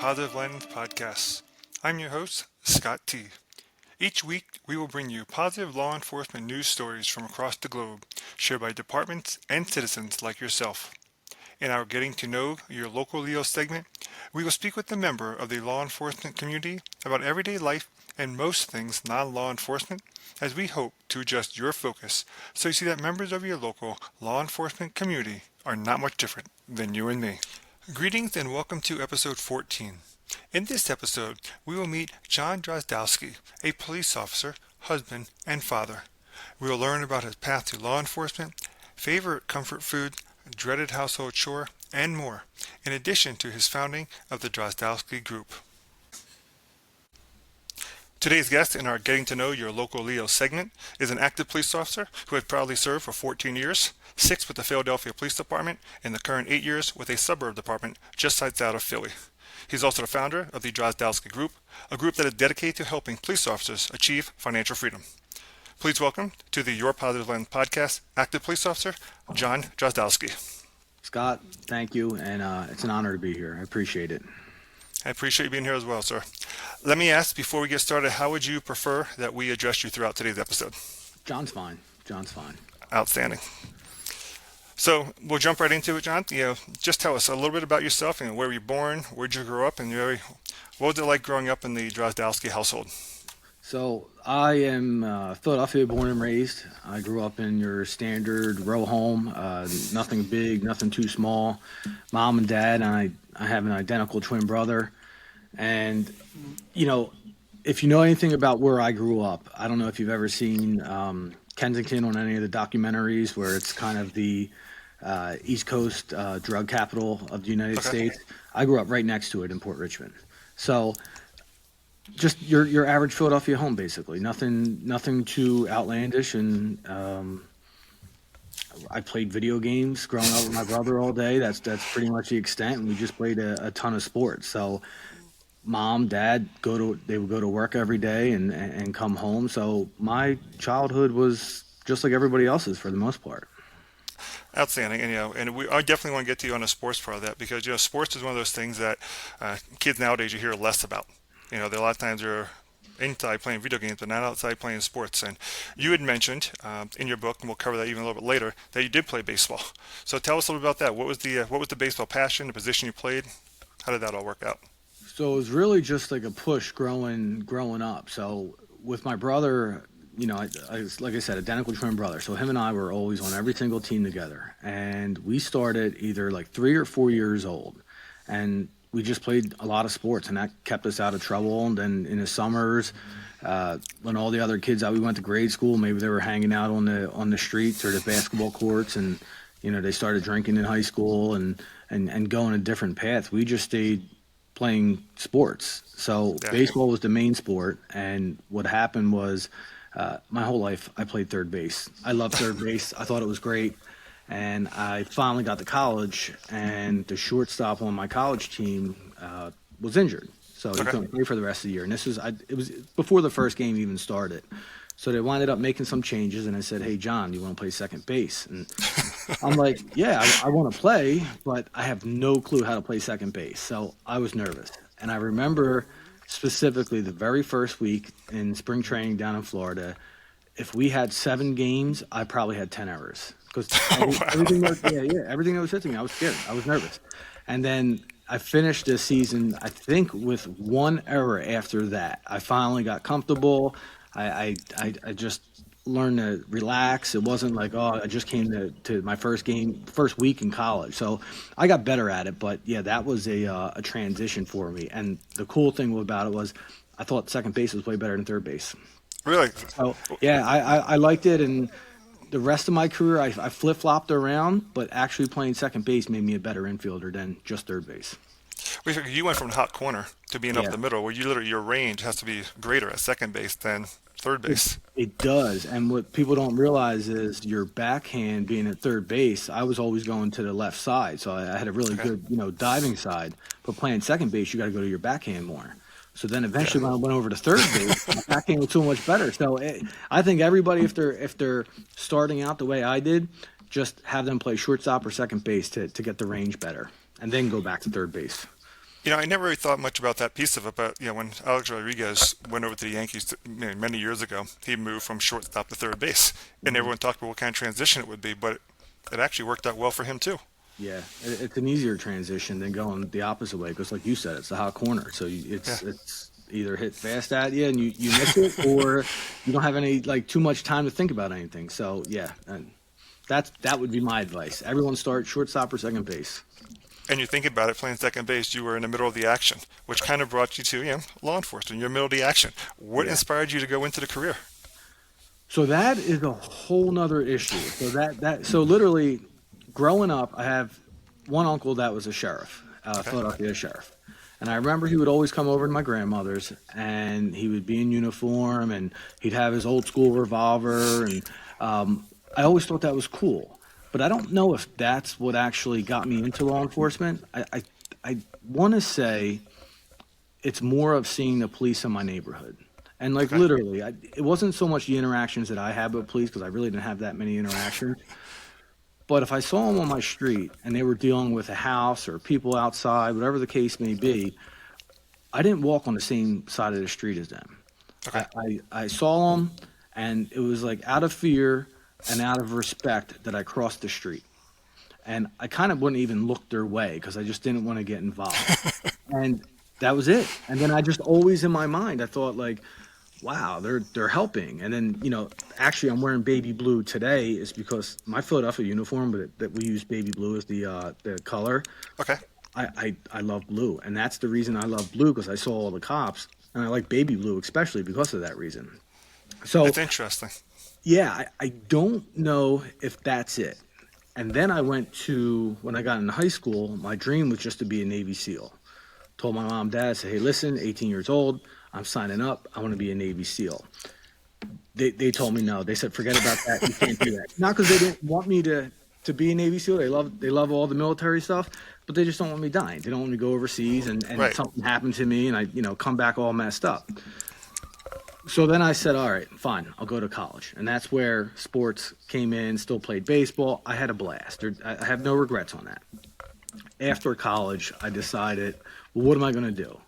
Positive Lens Podcast. I'm your host, Scott T. Each week, we will bring you positive law enforcement news stories from across the globe, shared by departments and citizens like yourself. In our Getting to Know Your Local Leo segment, we will speak with a member of the law enforcement community about everyday life and most things non-law enforcement, as we hope to adjust your focus so you see that members of your local law enforcement community are not much different than you and me. Greetings and welcome to episode 14. In this episode, we will meet John Drozdowski, a police officer, husband, and father. We will learn about his path to law enforcement, favorite comfort food, dreaded household chore, and more, in addition to his founding of the Drozdowski Group. Today's guest in our Getting to Know Your Local Leo segment is an active police officer who has proudly served for 14 years, 6 with the Philadelphia Police Department, and the current 8 years with a suburb department just outside of Philly. He's also the founder of the Drozdowski Group, a group that is dedicated to helping police officers achieve financial freedom. Please welcome to the Your Positive Lens podcast, active police officer, John Drozdowski. Scott, thank you, and it's an honor to be here. I appreciate it. I appreciate you being here as well, sir. Let me ask, before we get started, how would you prefer that we address you throughout today's episode? John's fine. John's fine. Outstanding. So we'll jump right into it, John. Just tell us a little bit about yourself and where were you born, where'd you grow up, and what was it like growing up in the Drozdowski household? So I am Philadelphia born and raised. I grew up in your standard row home, nothing big, nothing too small. Mom and dad, and I have an identical twin brother. And, if you know anything about where I grew up, I don't know if you've ever seen Kensington on any of the documentaries where it's kind of the East Coast drug capital of the United States. I grew up right next to it in Port Richmond. So just your average Philadelphia home, basically. Nothing too outlandish. And I played video games growing up with my brother all day. That's pretty much the extent. And we just played a ton of sports. So mom, dad they would go to work every day and come home. So my childhood was just like everybody else's for the most part. Outstanding, and I definitely want to get to you on the sports part of that because sports is one of those things that kids nowadays you hear less about. There a lot of times they're inside playing video games, but not outside playing sports. And you had mentioned in your book, and we'll cover that even a little bit later, that you did play baseball. So tell us a little bit about that. What was the baseball passion, the position you played? How did that all work out? So it was really just like a push growing up. So with my brother, I like I said, identical twin brother. So him and I were always on every single team together. And we started either like 3 or 4 years old. And we just played a lot of sports, and that kept us out of trouble. And then in the summers, when all the other kids that we went to grade school, maybe they were hanging out on the streets or the basketball courts, and they started drinking in high school and going a different path. We just stayed playing sports. So baseball was the main sport, and what happened was my whole life I played third base. I loved third base. I thought it was great. And I finally got to college, and the shortstop on my college team was injured. So he couldn't play for the rest of the year. And it was before the first game even started. So they winded up making some changes, and I said, "Hey, John, you want to play second base?" And I'm like, "Yeah, I want to play, but I have no clue how to play second base." So I was nervous. And I remember specifically the very first week in spring training down in Florida, if we had 7 games, I probably had 10 errors. Because everything that was hitting me, I was scared. I was nervous. And then I finished this season, I think, with 1 error after that. I finally got comfortable. I just learned to relax. It wasn't like, I just came to my first week in college. So I got better at it. But, yeah, that was a transition for me. And the cool thing about it was I thought second base was way better than third base. Really? So, yeah, I liked it. And the rest of my career, I flip-flopped around, but actually playing second base made me a better infielder than just third base. You went from the hot corner to being up the middle, where your range has to be greater at second base than third base. It does, and what people don't realize is your backhand being at third base, I was always going to the left side, so I had a really good diving side. But playing second base, you got to go to your backhand more. So then eventually when I went over to third base, my backhand was so much better. So I think everybody, if they're starting out the way I did, just have them play shortstop or second base to get the range better, and then go back to third base. I never really thought much about that piece of it, but when Alex Rodriguez went over to the Yankees many years ago, he moved from shortstop to third base, and Mhm. everyone talked about what kind of transition it would be, but it actually worked out well for him too. Yeah, it's an easier transition than going the opposite way because, like you said, it's the hot corner. So Yeah, it's either hit fast at you and you miss it, or you don't have any like too much time to think about anything. So yeah, and that would be my advice. Everyone start shortstop or second base. and you think about it, playing second base, you were in the middle of the action, which kind of brought you to law enforcement. You're in the middle of the action. What Yeah. inspired you to go into the career? So that is a whole nother issue. So literally, growing up, I have one uncle that was a sheriff, Okay, Philadelphia sheriff, and I remember he would always come over to my grandmother's, and he would be in uniform, and he'd have his old school revolver, and I always thought that was cool. But I don't know if that's what actually got me into law enforcement. I want to say it's more of seeing the police in my neighborhood. And like okay, literally, it wasn't so much the interactions that I had with police because I really didn't have that many interactions. But if I saw them on my street and they were dealing with a house or people outside, whatever the case may be, I didn't walk on the same side of the street as them. okay. I saw them, and it was like out of fear and out of respect that I crossed the street. And I kind of wouldn't even look their way because I just didn't want to get involved. And that was it. And then I just always in my mind, I thought like, wow, they're helping. And then, actually I'm wearing baby blue today is because my Philadelphia uniform, but that we use baby blue as the color. Okay, I love blue. And that's the reason I love blue because I saw all the cops and I like baby blue, especially because of that reason. So it's interesting. yeah, I don't know if that's it. And then I went to, when I got into high school, my dream was just to be a Navy SEAL. Told my mom, dad, I said, hey, listen, 18 years old, I'm signing up. I want to be a Navy SEAL. They told me no. They said, forget about that. You can't do that. Not because they didn't want me to be a Navy SEAL. They love all the military stuff, but they just don't want me dying. They don't want me to go overseas and Right. something happened to me and I, come back all messed up. So then I said, all right, fine, I'll go to college. And that's where sports came in, still played baseball. I had a blast. I have no regrets on that. After college, I decided, well, what am I going to do?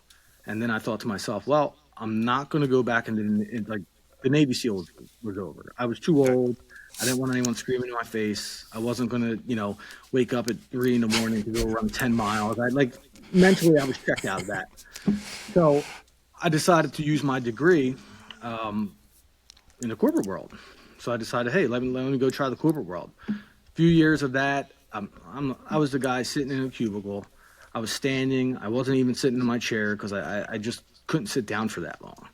And then I thought to myself, well, I'm not going to go back into like the Navy SEAL was over. I was too Okay. old. I didn't want anyone screaming in my face. I wasn't going to, wake up at 3 in the morning to go run 10 miles. I like mentally, I was checked out of that. So I decided to use my degree um, in the corporate world. So I decided, hey, let me go try the corporate world. Few years of that, I was the guy sitting in a cubicle. I was standing. I wasn't even sitting in my chair because I just couldn't sit down for that long.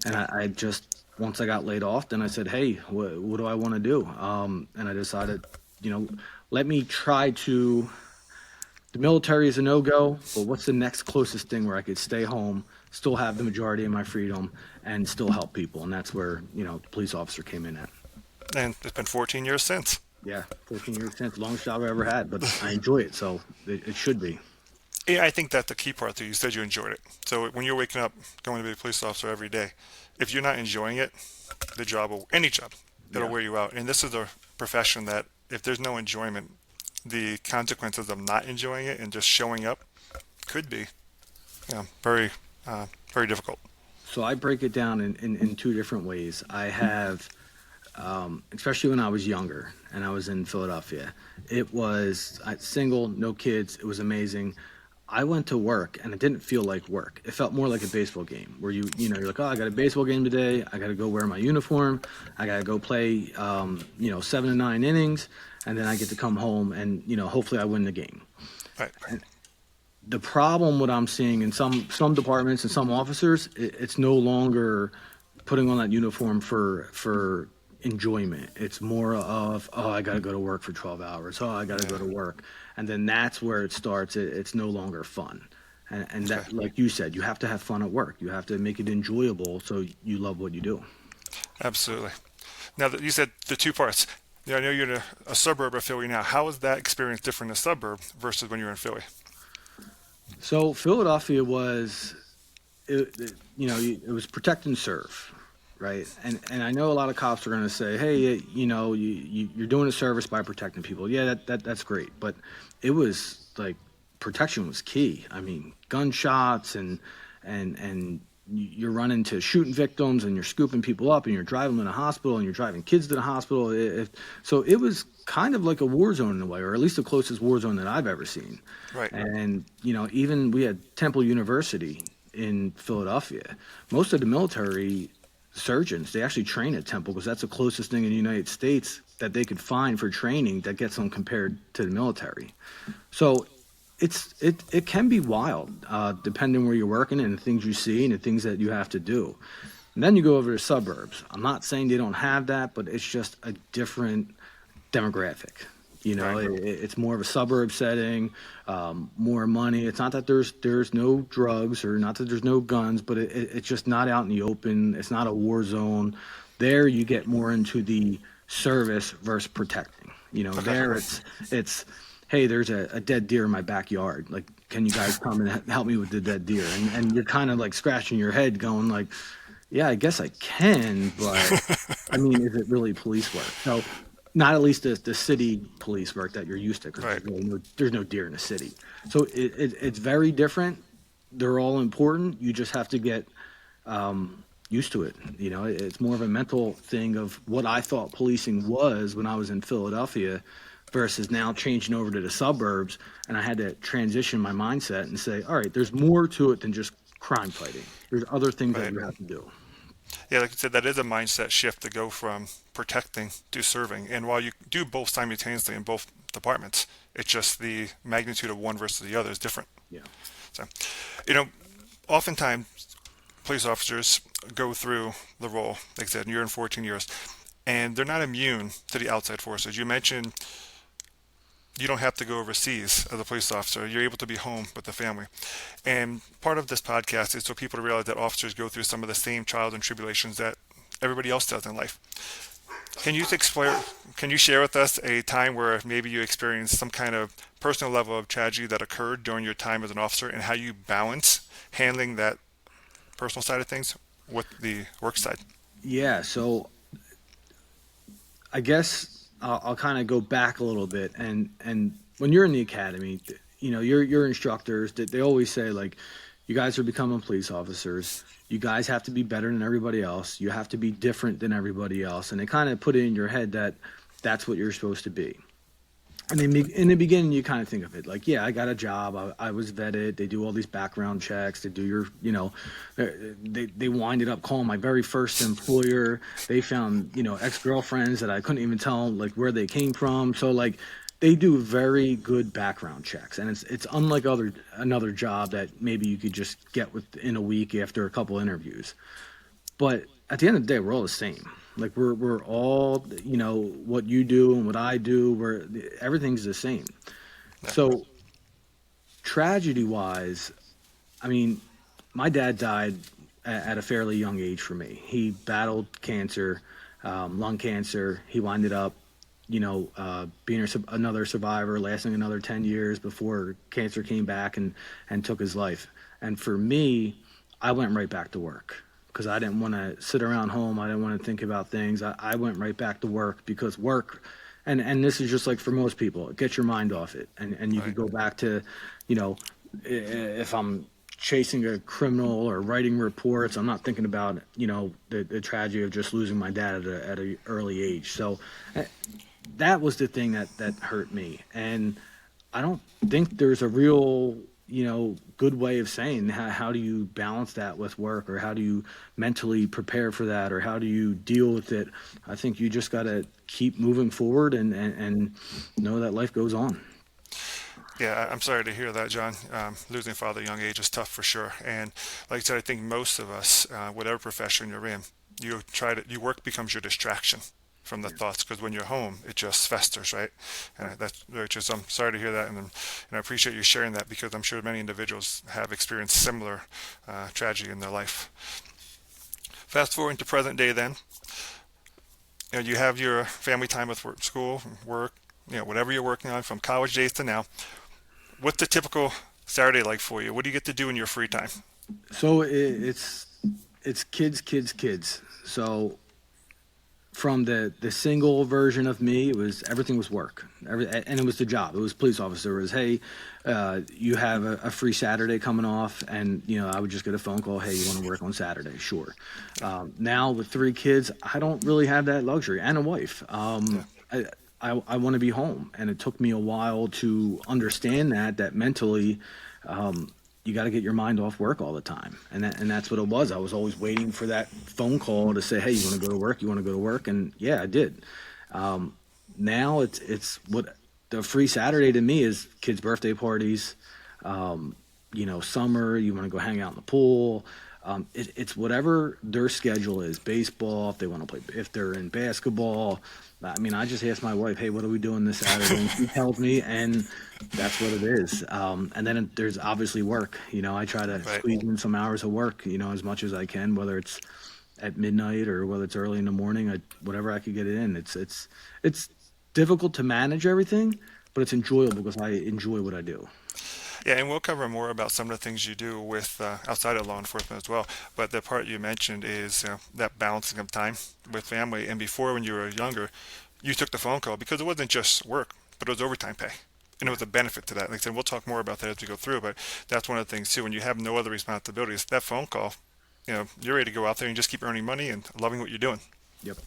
And Yeah. I just once I got laid off, then I said, hey, what do I want to do? And I decided, you know, let me try to. The military is a no go, but what's the next closest thing where I could stay home, still have the majority of my freedom, and still help people? And that's where the police officer came in at. And it's been 14 years since. Yeah, 14 years since, longest job I ever had, but I enjoy it, so it should be. Yeah, I think that's the key part too. You said you enjoyed it. So when you're waking up, going to be a police officer every day, if you're not enjoying it, the job will, any job, it'll Yeah. wear you out. And this is a profession that if there's no enjoyment, the consequences of not enjoying it and just showing up could be, very, very difficult. So I break it down in two different ways. I have, especially when I was younger and I was in Philadelphia, it was single, no kids. It was amazing. I went to work and it didn't feel like work. It felt more like a baseball game where you're like, oh, I got a baseball game today. I got to go wear my uniform. I got to go play, 7 to 9 innings. And then I get to come home and, hopefully I win the game. Right. The problem what I'm seeing in some departments and some officers, it's no longer putting on that uniform for enjoyment. It's more of, oh, I got to go to work for 12 hours. Oh, I got to go Yeah. to work. And then that's where it starts. It's no longer fun. And Okay. that, like you said, you have to have fun at work. You have to make it enjoyable so you love what you do. Absolutely. Now that you said the two parts, I know you're in a suburb of Philly now. How is that experience different in a suburb versus when you're in Philly? So Philadelphia was, it was protect and serve, right? And I know a lot of cops are going to say, hey, you're doing a service by protecting people. Yeah, that's great, but it was like protection was key. I mean, gunshots and you're running to shooting victims and you're scooping people up and you're driving them to the hospital and you're driving kids to the hospital. So it was kind of like a war zone in a way, or at least the closest war zone that I've ever seen. Right. And, even we had Temple University in Philadelphia. Most of the military surgeons, they actually train at Temple because that's the closest thing in the United States that they could find for training that gets them compared to the military. So it can be wild, depending where you're working and the things you see and the things that you have to do. And then you go over to suburbs. I'm not saying they don't have that, but it's just a different demographic. Right. It's more of a suburb setting, more money. It's not that there's no drugs or not that there's no guns, but it's just not out in the open. It's not a war zone. There you get more into the service versus protecting. Okay. There it's hey, there's a dead deer in my backyard. Like, can you guys come and help me with the dead deer? And you're kind of like scratching your head, going like, yeah, I guess I can, but I mean, is it really police work? So, not at least the city police work that you're used to, because Right. there's no deer in the city. So it's very different. They're all important. You just have to get used to it. It's more of a mental thing of what I thought policing was when I was in Philadelphia versus now changing over to the suburbs. And I had to transition my mindset and say, all right, there's more to it than just crime fighting. There's other things that Right. you have to do. Yeah, like you said, that is a mindset shift to go from protecting to serving. And while you do both simultaneously in both departments, it's just the magnitude of one versus the other is different. Yeah. So, you know, oftentimes police officers go through the role, like I said, you're in 14 years, and they're not immune to the outside forces. You mentioned you don't have to go overseas as a police officer. You're able to be home with the family. And part of this podcast is so people to realize that officers go through some of the same trials and tribulations that everybody else does in life. Can you explain, can you share with us a time where maybe you experienced some kind of personal level of tragedy that occurred during your time as an officer and how you balance handling that personal side of things with the work side? Yeah. So I guess I'll kind of go back a little bit, and when you're in the academy, your instructors, they always say, like, you guys are becoming police officers. You guys have to be better than everybody else. You have to be different than everybody else, and they kind of put it in your head that that's what you're supposed to be. And in the beginning, you kind of think of it like, yeah, I got a job. I was vetted. They do all these background checks. They do they winded up calling my very first employer. They found, ex-girlfriends that I couldn't even tell like where they came from. So like they do very good background checks. And it's unlike another job that maybe you could just get within a week after a couple interviews. But at the end of the day, we're all the same. Like we're all, what you do and what I do, everything's the same. Yeah. So tragedy wise, I mean, my dad died at a fairly young age for me. He battled cancer, lung cancer. He winded up, being another survivor, lasting another 10 years before cancer came back and took his life. And for me, I went right back to work because I didn't want to sit around home. I didn't want to think about things. I went right back to work because work, and this is just like for most people, get your mind off it. And you could Right. go back to, if I'm chasing a criminal or writing reports, I'm not thinking about, the tragedy of just losing my dad at a early age. So that was the thing that hurt me. And I don't think there's a real, good way of saying how do you balance that with work, or how do you mentally prepare for that, or how do you deal with it. I think you just got to keep moving forward and know that life goes on. Yeah, I'm sorry to hear that, John. Losing a father at a young age is tough for sure. And like I said, I think most of us, whatever profession you're in, your work becomes your distraction from the thoughts, because when you're home, it just festers, right? And that's very true. So I'm sorry to hear that, and I appreciate you sharing that, because I'm sure many individuals have experienced similar tragedy in their life. Fast forward to present day, then, you have your family time with work, school, work, whatever you're working on from college days to now. What's the typical Saturday like for you? What do you get to do in your free time? So it's kids. So from the single version of me, it was everything was work, and it was the job. It was police officer. It was, hey, you have a free Saturday coming off, and I would just get a phone call. Hey, you want to work on Saturday? Sure. Now with 3 kids, I don't really have that luxury, and a wife. Yeah. I want to be home, and it took me a while to understand that mentally. You got to get your mind off work all the time, and that's what it was. I was always waiting for that phone call to say, "Hey, you want to go to work? You want to go to work?" And yeah, I did. Now it's what the free Saturday to me is: kids' birthday parties, summer. You want to go hang out in the pool. It's whatever their schedule is. Baseball, if they want to play, if they're in basketball. I mean, I just ask my wife, "Hey, what are we doing this Saturday?" And she tells me, and that's what it is. And then there's obviously work. I try to Right. squeeze in some hours of work, as much as I can, whether it's at midnight or whether it's early in the morning. Whatever I could get it in. It's difficult to manage everything, but it's enjoyable because I enjoy what I do. Yeah, and we'll cover more about some of the things you do with outside of law enforcement as well. But the part you mentioned is that balancing of time with family. And before, when you were younger, you took the phone call because it wasn't just work, but it was overtime pay. And it was a benefit to that. Like I said, we'll talk more about that as we go through. But that's one of the things too. When you have no other responsibilities, that phone call, you're ready to go out there and just keep earning money and loving what you're doing. Yep.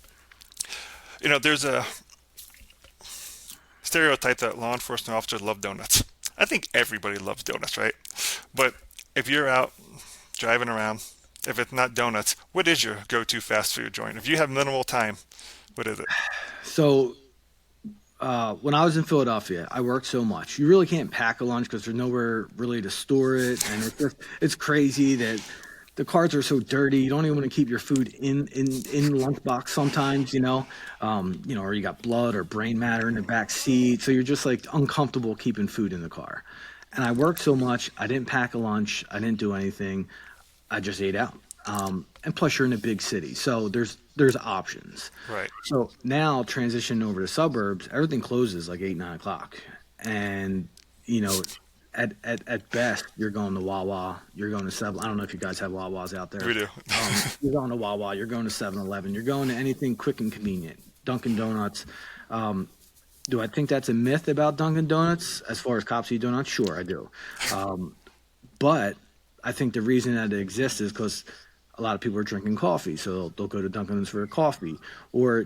There's a stereotype that law enforcement officers love donuts. I think everybody loves donuts, right? But if you're out driving around, if it's not donuts, what is your go-to fast food joint? If you have minimal time, what is it? So when I was in Philadelphia, I worked so much. You really can't pack a lunch because there's nowhere really to store it, and it's crazy that the cars are so dirty. You don't even want to keep your food in the lunchbox sometimes, or you got blood or brain matter in the back seat, so you're just like uncomfortable keeping food in the car. And I worked so much, I didn't pack a lunch, I didn't do anything, I just ate out. And plus, you're in a big city, so there's options. Right. So now transitioning over to suburbs, everything closes like 8, 9 o'clock, and you know, at best you're going to Wawa, you're going to Seven. I don't know if you guys have Wawas out there. We do. You're going to Wawa, you're going to 7-Eleven, you're going to anything quick and convenient. Dunkin' Donuts. Do I think that's a myth about Dunkin' Donuts as far as cops eat donuts? Sure, I do. But I think the reason that it exists is because a lot of people are drinking coffee, so they'll go to Dunkin' Donuts for a coffee, or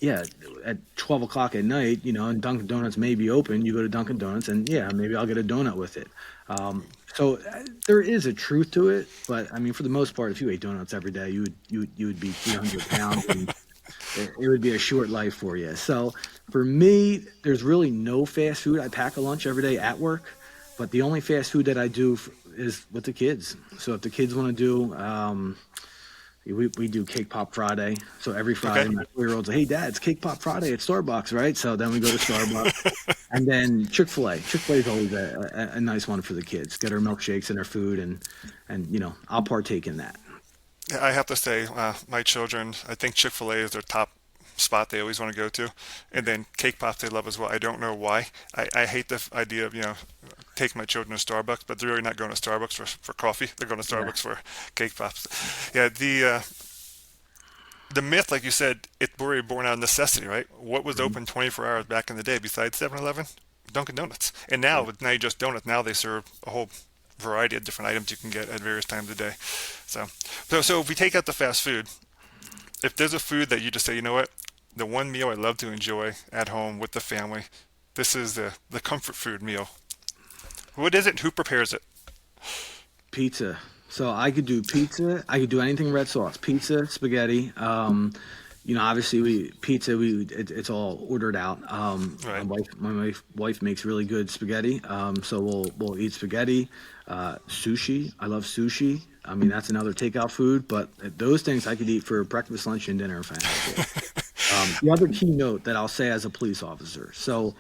yeah, at 12 o'clock at night, and Dunkin' Donuts may be open. You go to Dunkin' Donuts, and yeah, maybe I'll get a donut with it. So there is a truth to it, but I mean, for the most part, if you ate donuts every day, you would be 300 pounds, and it would be a short life for you. So for me, there's really no fast food. I pack a lunch every day at work, but the only fast food that I do is with the kids. So if the kids want to do, we do Cake Pop Friday. So every Friday, Okay. my 4-year-old's like, "Hey, Dad, it's Cake Pop Friday at Starbucks, right?" So then we go to Starbucks, and then Chick-fil-A. Chick-fil-A is always a nice one for the kids. Get our milkshakes and their food, and I'll partake in that. I have to say, my children, I think Chick-fil-A is their top spot they always want to go to. And then cake pops they love as well. I don't know why. I hate the idea of, taking my children to Starbucks, but they're really not going to Starbucks for coffee. They're going to Yeah. Starbucks for cake pops. Yeah, the myth, like you said, it's really born out of necessity, right? What was Mhm. open 24 hours back in the day besides 7-Eleven? Dunkin' Donuts. And now, Yeah. it's not just donuts. Now they serve a whole variety of different items you can get at various times of the day. So if we take out the fast food, if there's a food that you just say, you know what, the one meal I love to enjoy at home with the family, this is the comfort food meal. What is it? Who prepares it? Pizza. So I could do pizza. I could do anything red sauce. Pizza, spaghetti. Obviously it's all ordered out. My Right. wife makes really good spaghetti. So we'll eat spaghetti. Sushi. I love sushi. I mean, that's another takeout food, but those things I could eat for breakfast, lunch, and dinner if I had to. The other keynote that I'll say as a police officer. So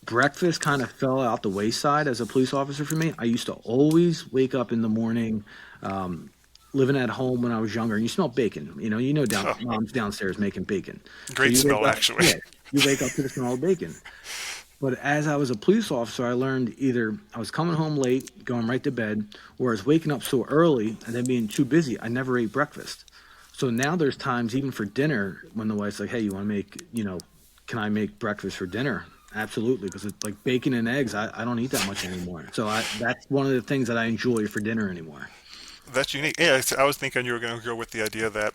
breakfast kind of fell out the wayside as a police officer for me. I used to always wake up in the morning, um, living at home when I was younger, and you smell bacon. Oh, Mom's downstairs making bacon. So great you wake smell, up, actually. yeah, you wake up to the smell of bacon. But as I was a police officer, I learned either I was coming home late, going right to bed, or I was waking up so early and then being too busy, I never ate breakfast. So now there's times even for dinner when the wife's like, "Hey, you want to make, can I make breakfast for dinner?" Absolutely, because it's like bacon and eggs. I don't eat that much anymore. So that's one of the things that I enjoy for dinner anymore. That's unique. Yeah, I was thinking you were going to go with the idea that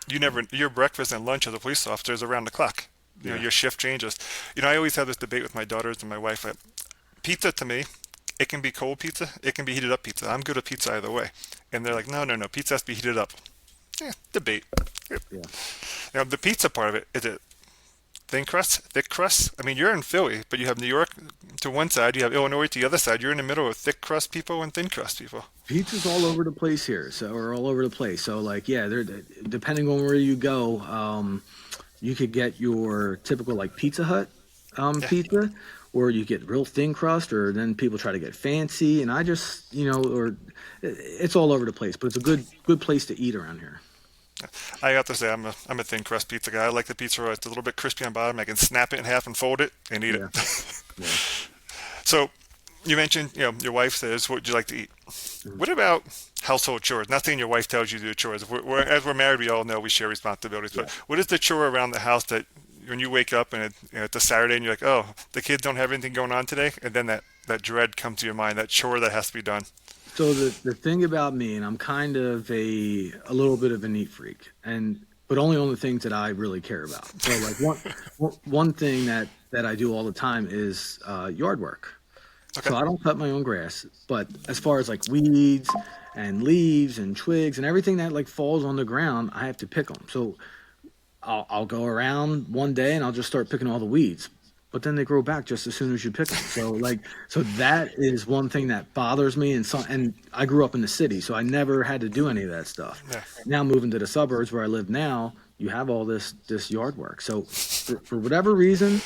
your breakfast and lunch as a police officer is around the clock. Yeah. Your shift changes. I always have this debate with my daughters and my wife. Pizza to me, it can be cold pizza, it can be heated up pizza. I'm good at pizza either way. And they're like, no, no, no, pizza has to be heated up. Yeah, debate. Yeah. Now, the pizza part of it, is it thin crust, thick crust? I mean, you're in Philly, but you have New York to one side, you have Illinois to the other side. You're in the middle of thick crust people and thin crust people. Pizza's all over the place here, so or all over the place. So like, yeah, they're depending on where you go, you could get your typical like Pizza Hut Yeah. pizza, or you get real thin crust, or then people try to get fancy, and I just or it's all over the place. But it's a good place to eat around here. I have to say, I'm a thin crust pizza guy. I like the pizza where it's a little bit crispy on bottom. I can snap it in half and fold it and eat it. Yeah, yeah. So, you mentioned, your wife says, "What would you like to eat?" Mhm. What about household chores? Not saying your wife tells you to do chores. As we're married, we all know we share responsibilities. But Yeah. what is the chore around the house that when you wake up and it's a Saturday and you're like, "Oh, the kids don't have anything going on today," and then that dread comes to your mind, that chore that has to be done. So the thing about me, and I'm kind of a little bit of a neat freak, and but only on the things that I really care about. So like one thing that I do all the time is yard work. Okay. So I don't cut my own grass, but as far as like weeds and leaves and twigs and everything that like falls on the ground, I have to pick them. So I'll go around one day and I'll just start picking all the weeds, but then they grow back just as soon as you pick them. So that is one thing that bothers me. And I grew up in the city, so I never had to do any of that stuff. Yeah. Now moving to the suburbs where I live now, you have all this yard work. So for whatever reason,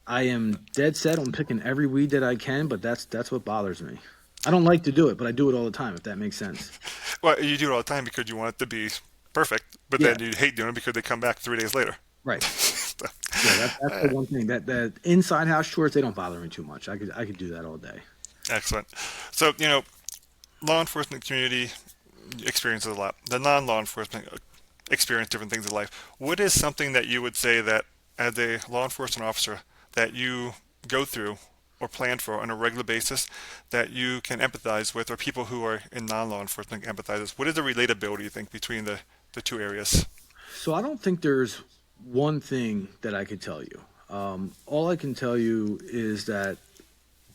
I am dead set on picking every weed that I can, but that's what bothers me. I don't like to do it, but I do it all the time, if that makes sense. Well, you do it all the time because you want it to be perfect, but Yeah, then you hate doing it because they come back 3 days later. right. Yeah, that's the one thing that inside house chores, they don't bother me too much. I could do that all day. Excellent. So, law enforcement community experiences a lot. The non-law enforcement experience different things in life. What is something that you would say that as a law enforcement officer that you go through or plan for on a regular basis that you can empathize with, or people who are in non-law enforcement can empathize with? What is the relatability you think between the two areas? So I don't think there's one thing that I could tell you. All I can tell you is that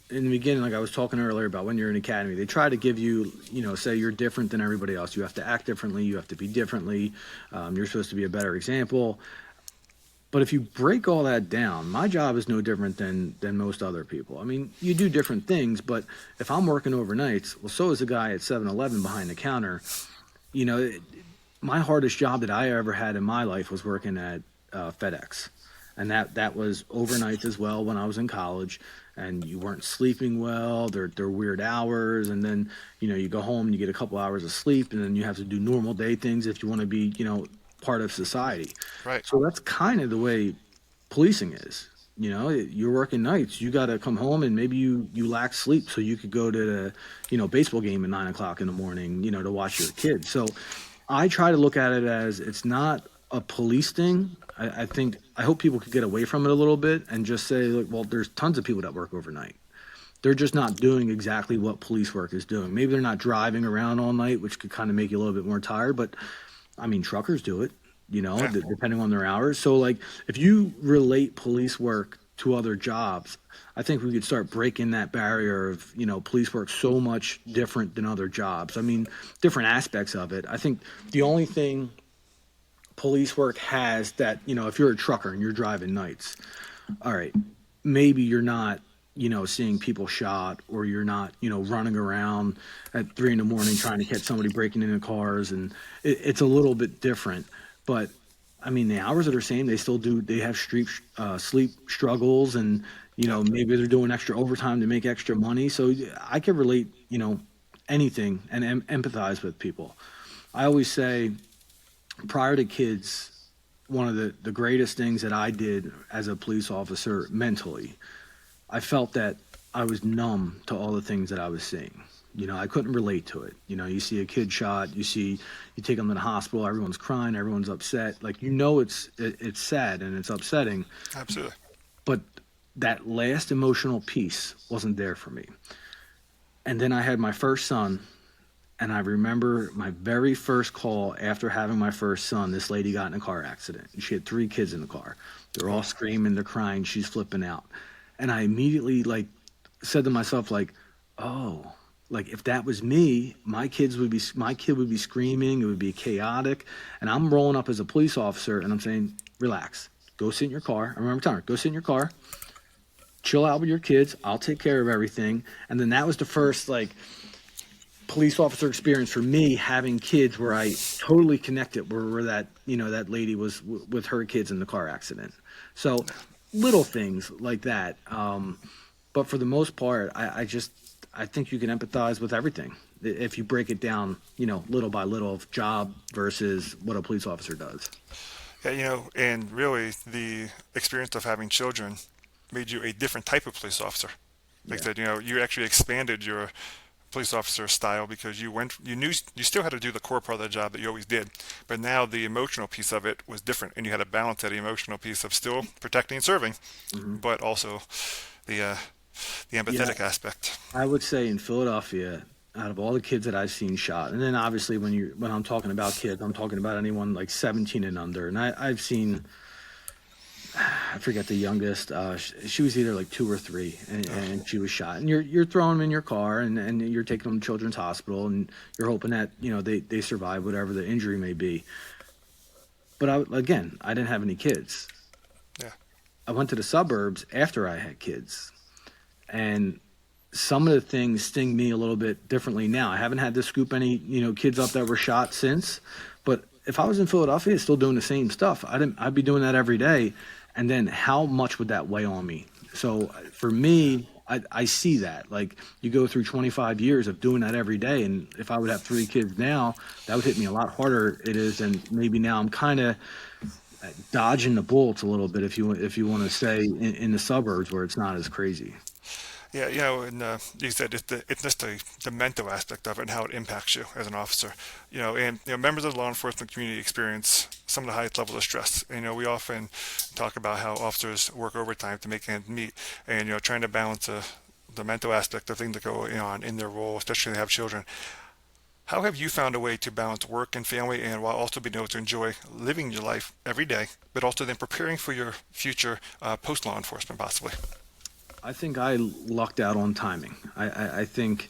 in the beginning, like I was talking earlier about when you're in academy, they try to give you, say you're different than everybody else. You have to act differently. You have to be differently. You're supposed to be a better example. But if you break all that down, my job is no different than most other people. I mean, you do different things, but if I'm working overnights, well, so is the guy at 7-Eleven behind the counter. You know, my hardest job that I ever had in my life was working at FedEx, and that was overnights as well when I was in college. And you weren't sleeping well. They're weird hours, and then you go home, you get a couple hours of sleep, and then you have to do normal day things if you want to be part of society. Right. So that's kind of the way policing is. You're working nights. You got to come home, and maybe you lack sleep, so you could go to the baseball game at 9 o'clock in the morning, to watch your kids. So I try to look at it as it's not a police thing. I hope people could get away from it a little bit and just say, like, well, there's tons of people that work overnight. They're just not doing exactly what police work is doing. Maybe they're not driving around all night, which could kind of make you a little bit more tired. But I mean, truckers do it, Yeah. depending on their hours. So, like, if you relate police work to other jobs, I think we could start breaking that barrier of, police work so much different than other jobs. I mean, different aspects of it. I think the only thing police work has that, if you're a trucker and you're driving nights, all right, maybe you're not, seeing people shot, or you're not, running around at 3 in the morning trying to catch somebody breaking into cars. And it's a little bit different. But I mean, the hours are the same. They still do, they have sleep struggles, and, Yeah. maybe they're doing extra overtime to make extra money. So I can relate, anything and empathize with people. I always say, prior to kids, one of the greatest things that I did as a police officer mentally, I felt that I was numb to all the things that I was seeing. I couldn't relate to it. You see a kid shot, you take them to the hospital, everyone's crying, everyone's upset. Like, it's sad and it's upsetting, Absolutely. but that last emotional piece wasn't there for me. And then I had my first son, and I remember my very first call after having my first son. This lady got in a car accident. She had 3 kids in the car. They're all screaming, they're crying, she's flipping out. And I immediately said to myself, oh, if that was me, my kid would be screaming, it would be chaotic. And I'm rolling up as a police officer and I'm saying, relax, go sit in your car. I remember telling her, go sit in your car, chill out with your kids, I'll take care of everything. And then that was the first police officer experience for me, having kids, where I totally connected where that that lady was with her kids in the car accident. So little things like that. But for the most part, I think you can empathize with everything if you break it down, little by little, of job versus what a police officer does. Yeah, and really the experience of having children made you a different type of police officer. Like Yeah. that, you actually expanded your police officer style because you knew you still had to do the core part of the job that you always did, but now the emotional piece of it was different, and you had to balance that emotional piece of still protecting and serving, Hmm. but also the uh, the Yeah, empathetic aspect. I would say in Philadelphia, out of all the kids that I've seen shot, and then obviously when I'm talking about kids, I'm talking about anyone 17 and under, and I've seen, I forget the youngest. She was either 2 or 3, and she was shot. And you're throwing them in your car, and you're taking them to Children's Hospital, and you're hoping that they survive whatever the injury may be. But I didn't have any kids. Yeah, I went to the suburbs after I had kids, and some of the things sting me a little bit differently now. I haven't had to scoop any kids up that were shot since, but if I was in Philadelphia still doing the same stuff, I'd be doing that every day. And then how much would that weigh on me? So for me, I see that. You go through 25 years of doing that every day, and if I would have 3 kids now, that would hit me a lot harder. It is, and maybe now I'm kind of dodging the bullets a little bit, if you want to say, in the suburbs where it's not as crazy. yeah, and you said it's just the mental aspect of it and how it impacts you as an officer. And members of the law enforcement community experience some of the highest levels of stress. We often talk about how officers work overtime to make ends meet, and trying to balance the mental aspect of things that go on in their role, especially when they have children. How have you found a way to balance work and family, and while also being able to enjoy living your life every day, but also then preparing for your future post law enforcement, possibly? I think I lucked out on timing. I think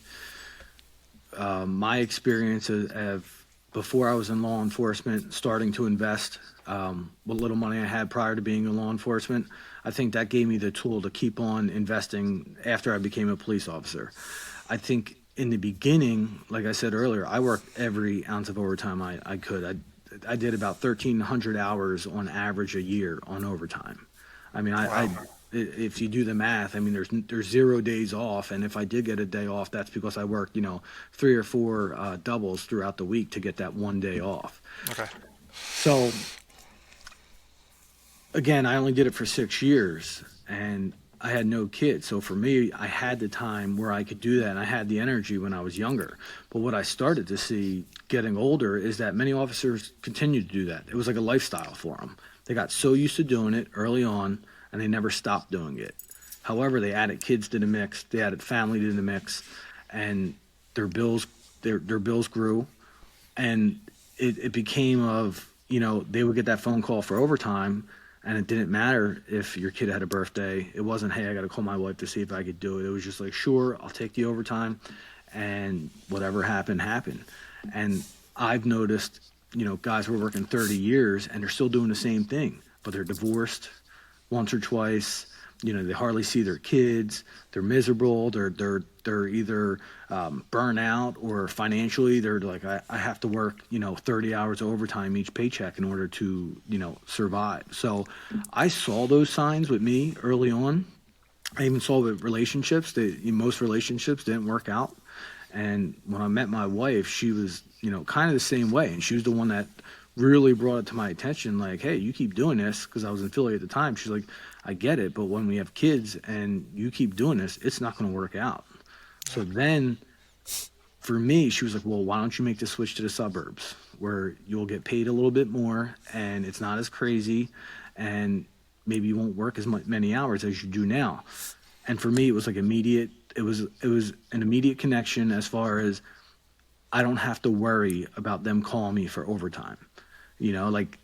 my experiences of before I was in law enforcement, starting to invest what little money I had prior to being in law enforcement, I think that gave me the tool to keep on investing after I became a police officer. I think in the beginning, like I said earlier, I worked every ounce of overtime I could. I did about 1,300 hours on average a year on overtime. I mean, Wow. if you do the math, I mean, there's 0 days off, and if I did get a day off, that's because I worked, 3 or 4 doubles throughout the week to get that one day off. Okay. So again, I only did it for 6 years, and I had no kids. So for me, I had the time where I could do that, and I had the energy when I was younger. But what I started to see getting older is that many officers continue to do that. It was like a lifestyle for them. They got so used to doing it early on, and they never stopped doing it. However, they added kids to the mix, they added family to the mix, and their bills their bills grew, and it became of, they would get that phone call for overtime, and it didn't matter if your kid had a birthday. It wasn't, hey, I got to call my wife to see if I could do it. It was just like, sure, I'll take the overtime, and whatever happened happened. And I've noticed, guys were working 30 years and they're still doing the same thing, but they're divorced once or twice. They hardly see their kids. They're miserable. They're either burnt out, or financially they're like, I have to work 30 hours of overtime each paycheck in order to survive. So I saw those signs with me early on. I even saw with relationships that most relationships didn't work out. And when I met my wife, she was kind of the same way, and she was the one that really brought it to my attention, like, hey, you keep doing this, because I was in Philly at the time. She's like, I get it, but when we have kids and you keep doing this, it's not going to work out. So then for me, she was like, well, why don't you make the switch to the suburbs where you'll get paid a little bit more and it's not as crazy and maybe you won't work as many hours as you do now. And for me, it was like immediate. It was an immediate connection as far as I don't have to worry about them calling me for overtime. Like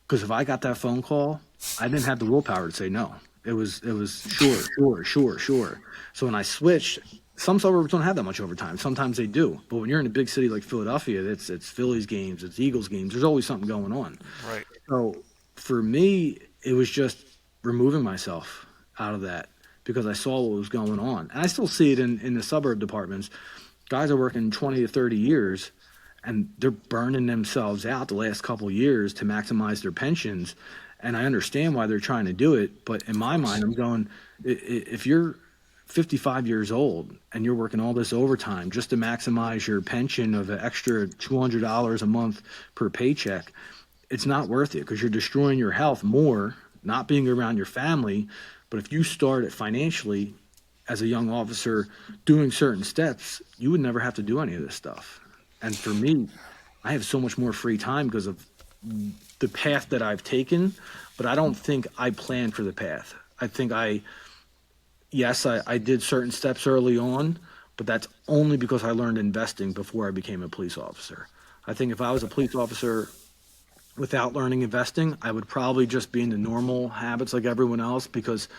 because if I got that phone call, I didn't have the willpower to say no. It was sure, sure, sure, sure. So when I switched, some suburbs don't have that much overtime. Sometimes they do, but when you're in a big city like Philadelphia, it's Phillies games, it's Eagles games. There's always something going on. Right. So for me, it was just removing myself out of that because I saw what was going on, and I still see it in the suburb departments. Guys are working 20 to 30 years and they're burning themselves out the last couple of years to maximize their pensions. And I understand why they're trying to do it. But in my mind, I'm going, if you're 55 years old and you're working all this overtime just to maximize your pension of an extra $200 a month per paycheck, it's not worth it because you're destroying your health more, not being around your family. But if you start it financially, as a young officer doing certain steps, you would never have to do any of this stuff. And for me, I have so much more free time because of the path that I've taken, but I don't think I planned for the path. I think yes, I did certain steps early on, but that's only because I learned investing before I became a police officer. I think if I was a police officer without learning investing, I would probably just be in the normal habits like everyone else because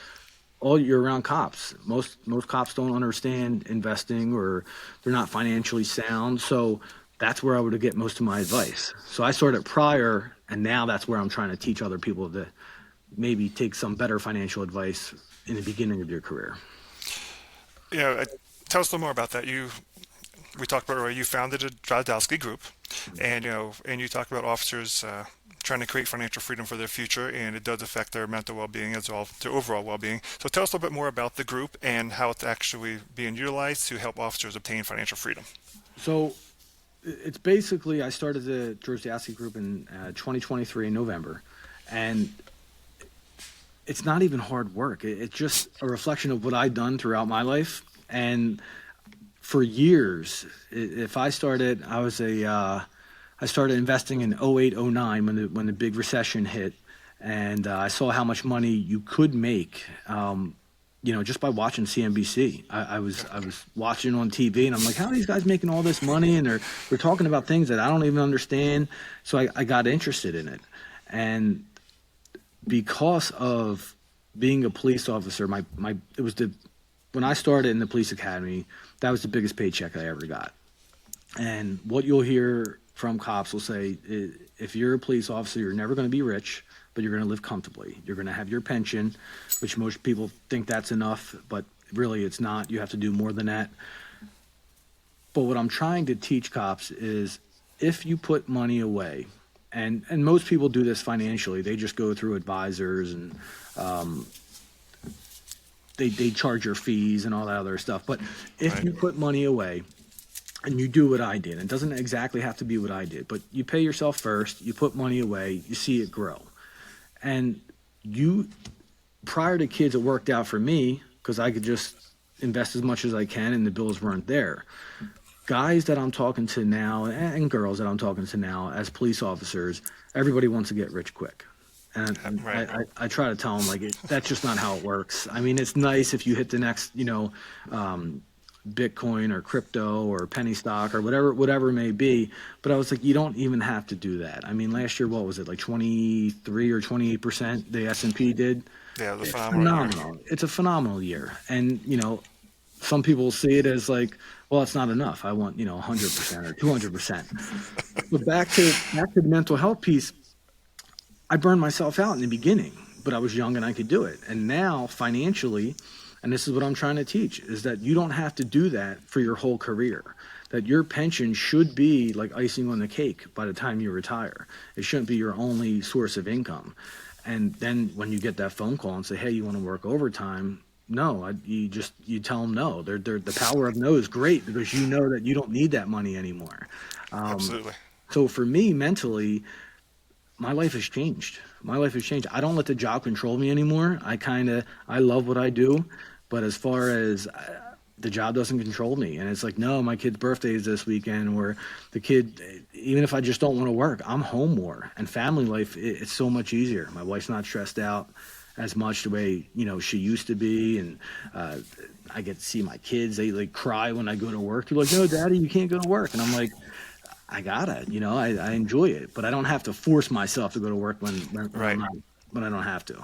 all you're around cops. Most cops don't understand investing or they're not financially sound. So that's where I would get most of my advice. So I started prior, and now that's where I'm trying to teach other people to maybe take some better financial advice in the beginning of your career. Tell us a little more about that. We talked about earlier. You founded a Drozdowski Group, and you talked about officers trying to create financial freedom for their future, and it does affect their mental well-being as well, their overall well-being. So tell us a little bit more about the group and how it's actually being utilized to help officers obtain financial freedom. So it's basically I started the Drozdowski Group in 2023 in November, and it's not even hard work. It's just a reflection of what I've done throughout my life. And for years, if I started, I started investing in 08, 09 when the big recession hit, and I saw how much money you could make, just by watching CNBC. I was watching on TV, and I'm like, how are these guys making all this money? And they're talking about things that I don't even understand. So I got interested in it, and because of being a police officer, when I started in the police academy, that was the biggest paycheck I ever got. And what you'll hear from cops will say, if you're a police officer, you're never going to be rich, but you're going to live comfortably. You're going to have your pension, which most people think that's enough, but really it's not. You have to do more than that. But what I'm trying to teach cops is if you put money away, and most people do this financially, they just go through advisors and they charge your fees and all that other stuff. But if you put money away and you do what I did, and it doesn't exactly have to be what I did, but you pay yourself first, you put money away, you see it grow. And prior to kids, it worked out for me because I could just invest as much as I can and the bills weren't there. Guys that I'm talking to now and girls that I'm talking to now as police officers, everybody wants to get rich quick. And I try to tell them, that's just not how it works. I mean, it's nice if you hit the next, Bitcoin or crypto or penny stock or whatever it may be. But I was like, you don't even have to do that. I mean, last year, what was it, like 23 or 28% the S&P did? Yeah, It's phenomenal. It's a phenomenal year. And, some people see it as like, well, it's not enough. I want, 100% or 200%. But back to the mental health piece, I burned myself out in the beginning, but I was young and I could do it. And now financially, and this is what I'm trying to teach, is that you don't have to do that for your whole career. That your pension should be like icing on the cake by the time you retire. It shouldn't be your only source of income. And then when you get that phone call and say, hey, you want to work overtime? No, you tell them no. The power of no is great because you know that you don't need that money anymore. Absolutely. So for me, mentally, my life has changed. I don't let the job control me anymore. I love what I do, but as far as the job doesn't control me. And it's like, no, my kid's birthday is this weekend, or the kid, even if I just don't want to work, I'm home more. And family life, it's so much easier. My wife's not stressed out as much the way, she used to be. And I get to see my kids. They like cry when I go to work. They're like, no, daddy, you can't go to work. And I'm like, I gotta, I enjoy it, but I don't have to force myself to go to work Right. when I don't have to.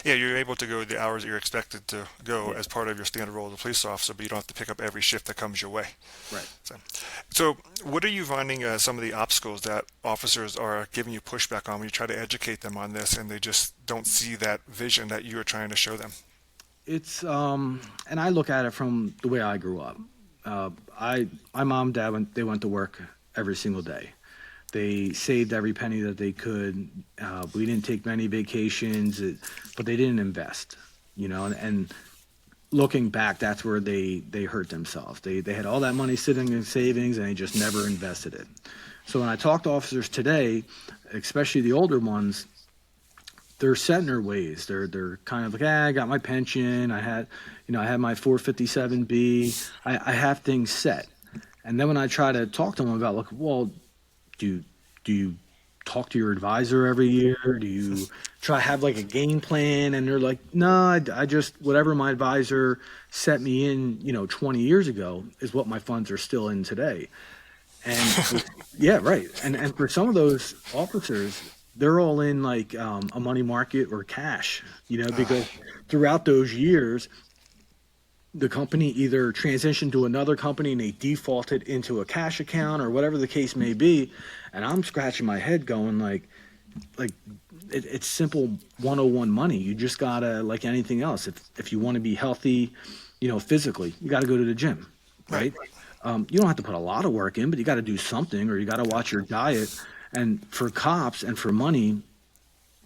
Yeah, you're able to go the hours that you're expected to go as part of your standard role as a police officer, but you don't have to pick up every shift that comes your way. Right. So, so what are you finding some of the obstacles that officers are giving you pushback on when you try to educate them on this and they just don't see that vision that you are trying to show them? It's and I look at it from the way I grew up. My mom, dad, they went to work every single day. They saved every penny that they could. We didn't take many vacations, but they didn't invest. And looking back, that's where they hurt themselves. They had all that money sitting in savings, and they just never invested it. So when I talk to officers today, especially the older ones, they're set in their ways. They're kind of like, I got my pension. I had my 457B. I have things set. And then when I try to talk to them about, like, well, do you talk to your advisor every year? Do you try to have like a game plan? And they're like, no, I just whatever my advisor set me in, 20 years ago is what my funds are still in today. And yeah, right. And for some of those officers, they're all in like a money market or cash, because throughout those years, the company either transitioned to another company and they defaulted into a cash account or whatever the case may be. And I'm scratching my head going like it's simple 101 money. You just gotta, like anything else, if you want to be healthy, physically, you got to go to the gym, right? You don't have to put a lot of work in, but you got to do something, or you got to watch your diet. And for cops and for money,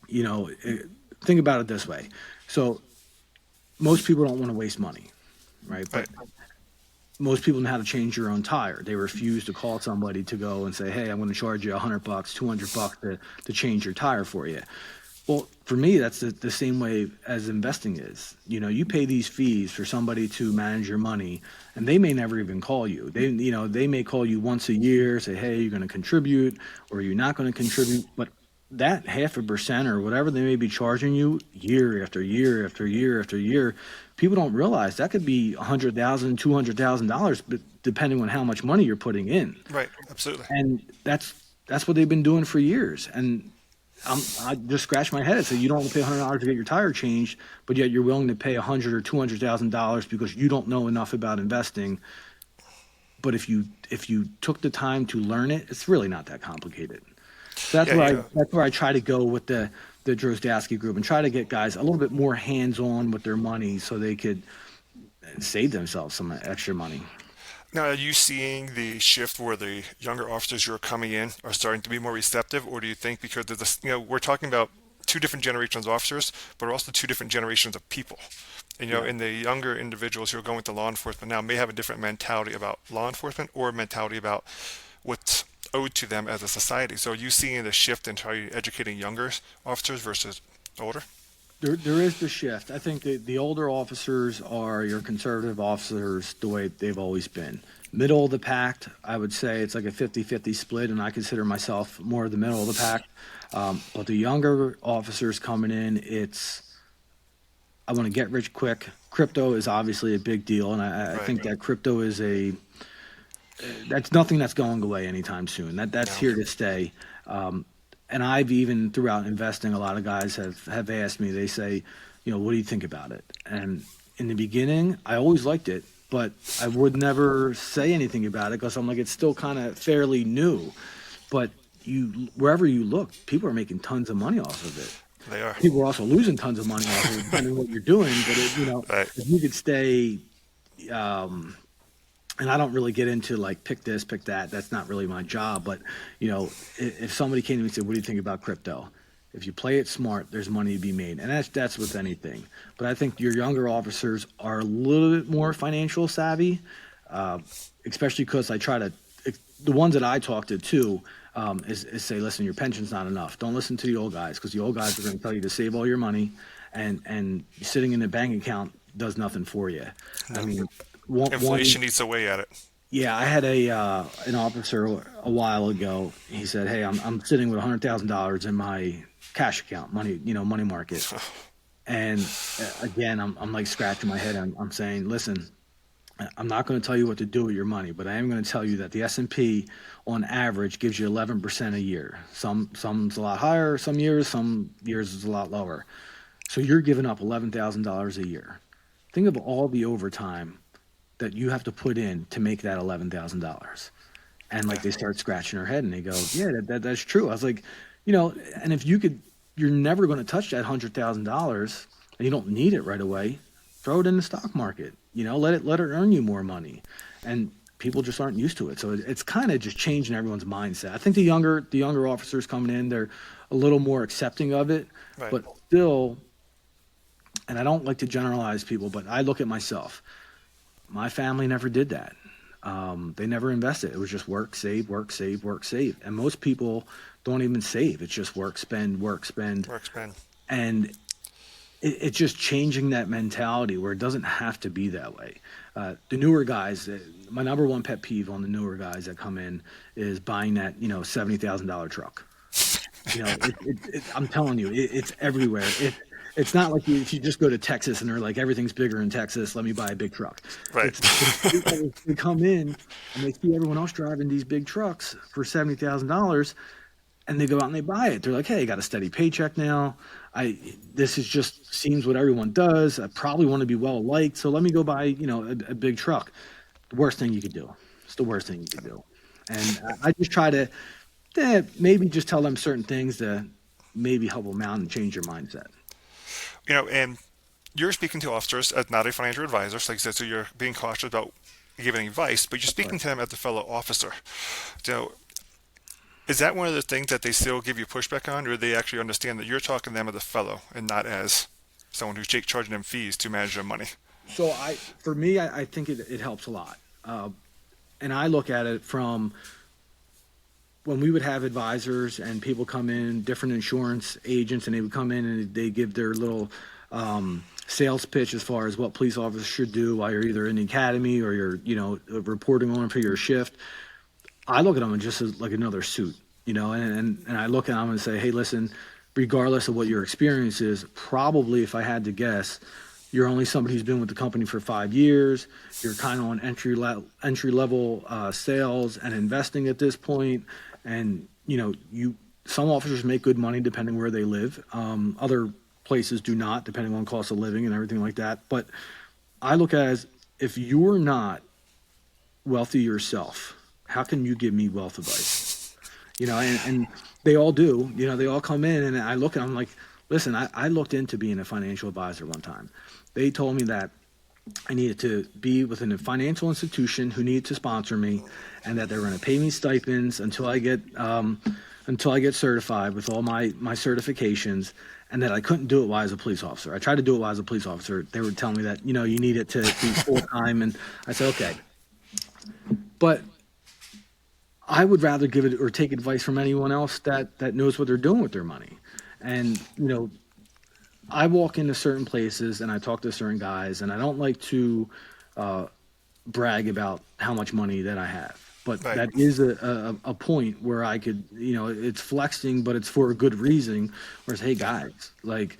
think about it this way. So most people don't want to waste money, right? But most people know how to change your own tire. They refuse to call somebody to go and say, hey, I'm going to charge you $100, $200 to change your tire for you. Well, for me, that's the same way as investing is. You pay these fees for somebody to manage your money, and they may never even call you. They may call you once a year, say, hey, you're going to contribute, or you're not going to contribute. But that 0.5% or whatever they may be charging you year after year after year after year, people don't realize that could be $100,000, $200,000, but depending on how much money you're putting in. Right, absolutely. And that's what they've been doing for years. And I just scratch my head and say, you don't want to pay $100 to get your tire changed, but yet you're willing to pay $100,000 or $200,000 because you don't know enough about investing. But if you took the time to learn it, it's really not that complicated. So that's where I try to go with the Drozdowski Group and try to get guys a little bit more hands-on with their money so they could save themselves some extra money. Now, are you seeing the shift where the younger officers who are coming in are starting to be more receptive, or do you think because of this, we're talking about two different generations of officers, but also two different generations of people. And, and the younger individuals who are going to law enforcement now may have a different mentality about law enforcement or a mentality about what's owed to them as a society. So are you seeing the shift in how you're educating younger officers versus older? There is the shift. I think the older officers are your conservative officers the way they've always been. Middle of the pack, I would say it's like a 50-50 split, and I consider myself more of the middle of the pack. But the younger officers coming in, I want to get rich quick. Crypto is obviously a big deal, and I think that crypto is that's nothing that's going away anytime soon. That's here to stay. And I've even throughout investing, a lot of guys have asked me, they say, what do you think about it? And in the beginning, I always liked it, but I would never say anything about it because I'm like, it's still kind of fairly new. But wherever you look, people are making tons of money off of it. They are. People are also losing tons of money off of it, depending on what you're doing. But if you could stay, and I don't really get into like pick this, pick that. That's not really my job. But if somebody came to me and said, "What do you think about crypto?" If you play it smart, there's money to be made, and that's with anything. But I think your younger officers are a little bit more financial savvy, especially because the ones that I talk to too is say, listen, your pension's not enough. Don't listen to the old guys because the old guys are going to tell you to save all your money, and sitting in a bank account does nothing for you. I mean, one Inflation eats away at it. yeah, I had a an officer a while ago. He said, "Hey, I'm sitting with $100,000 in my cash account, money, money market." And again, I'm like scratching my head. I'm saying, listen, I'm not going to tell you what to do with your money, but I am going to tell you that the S&P on average gives you 11% a year. Some's a lot higher, some years is a lot lower. So you're giving up $11,000 a year. Think of all the overtime that you have to put in to make that $11,000. And like Yeah. they start scratching their head and they go, yeah, that's true. I was like, and if you could, you're never going to touch that $100,000 and you don't need it right away. Throw it in the stock market. Let it earn you more money. And people just aren't used to it. So it's kind of just changing everyone's mindset. I think the younger officers coming in, they're a little more accepting of it, Right. but still, and I don't like to generalize people, but I look at myself. My family never did that. They never invested. It was just work, save, work, save, work, save. And most people don't even save. It's just work, spend, work, spend. Works, Ben. And it's just changing that mentality where it doesn't have to be that way. The newer guys, my number one pet peeve on the newer guys that come in is buying that, $70,000 truck. I'm telling you, it's everywhere. It's not like if you just go to Texas and they're like, everything's bigger in Texas, let me buy a big truck. Right. It's people, they come in and they see everyone else driving these big trucks for $70,000 and they go out and they buy it. They're like, hey, I got a steady paycheck now. This is just seems what everyone does. I probably want to be well liked, so let me go buy, a big truck. The worst thing you could do. It's the worst thing you could do. And I just try to maybe just tell them certain things to maybe help them out and change your mindset. And you're speaking to officers as not a financial advisor, so like I said, so you're being cautious about giving advice, but you're speaking to them as a fellow officer. So is that one of the things that they still give you pushback on, or do they actually understand that you're talking to them as a fellow and not as someone who's charging them fees to manage their money? So for me, I think it helps a lot. And I look at it from when we would have advisors and people come in, different insurance agents, and they would come in and they give their little sales pitch as far as what police officers should do while you're either in the academy or you're, reporting on for your shift. I look at them just as like another suit, and I look at them and say, hey, listen, regardless of what your experience is, probably if I had to guess, you're only somebody who's been with the company for 5 years. You're kind of on entry level sales and investing at this point, and some officers make good money depending where they live. Other places do not, depending on cost of living and everything like that. But I look at it as if you're not wealthy yourself, how can you give me wealth advice? And they all do. They all come in, and I look at them like, listen, I looked into being a financial advisor one time. They told me that I needed to be within a financial institution who needed to sponsor me, and that they were going to pay me stipends until I get certified with all my certifications, and that I couldn't do it while I was a police officer. I tried to do it while I was a police officer. They would tell me that you need it to be full time, and I said okay, but I would rather give it or take advice from anyone else that knows what they're doing with their money. And I walk into certain places and I talk to certain guys, and I don't like to brag about how much money that I have. But Right. that is a point where I could, it's flexing, but it's for a good reason. Whereas, hey guys, like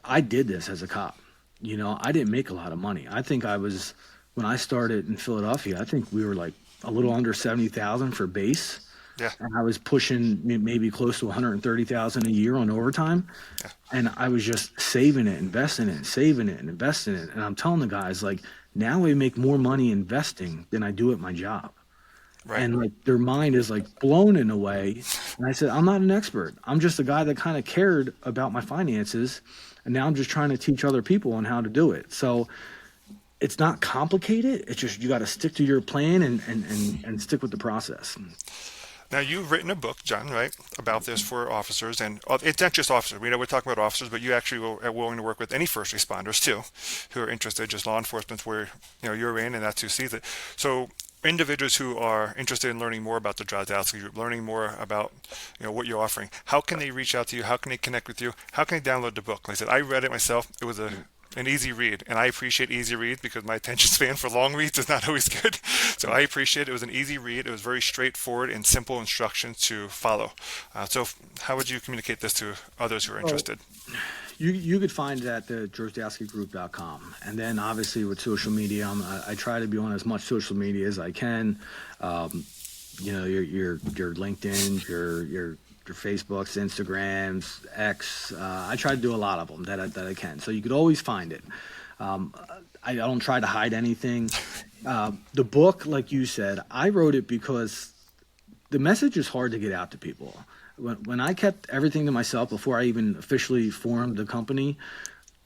I did this as a cop. I didn't make a lot of money. I think when I started in Philadelphia, I think we were like a little under 70,000 for base. Yeah. And I was pushing maybe close to 130,000 a year on overtime. Yeah. And I was just saving it, investing it, saving it, and investing it. And I'm telling the guys, like, now I make more money investing than I do at my job. Right. And like their mind is like blown in a way. And I said, I'm not an expert. I'm just a guy that kind of cared about my finances. And now I'm just trying to teach other people on how to do it. So it's not complicated. It's just you got to stick to your plan and stick with the process. Now, you've written a book, John, right, about this for officers, and it's not just officers. We know we're talking about officers, but you actually are willing to work with any first responders too, who are interested. Just law enforcement, where you're in, and that's who sees it. So, individuals who are interested in learning more about the Drozdowski Group, learning more about what you're offering, how can they reach out to you? How can they connect with you? How can they download the book? Like I said, I read it myself. It was a an easy read, and I appreciate easy reads because my attention span for long reads is not always good. So I appreciate it. It was an easy read. It was very straightforward and simple instructions to follow. So how would you communicate this to others who are Well, interested? you could find it at the drozdowskigroup.com. And then obviously with social media, I try to be on as much social media as I can. Um, your LinkedIn, your Facebooks, Instagrams, X. I try to do a lot of them that I can. So you could always find it. Um, I don't try to hide anything. The book, like you said, I wrote it because the message is hard to get out to people. When I kept everything to myself before I even officially formed the company,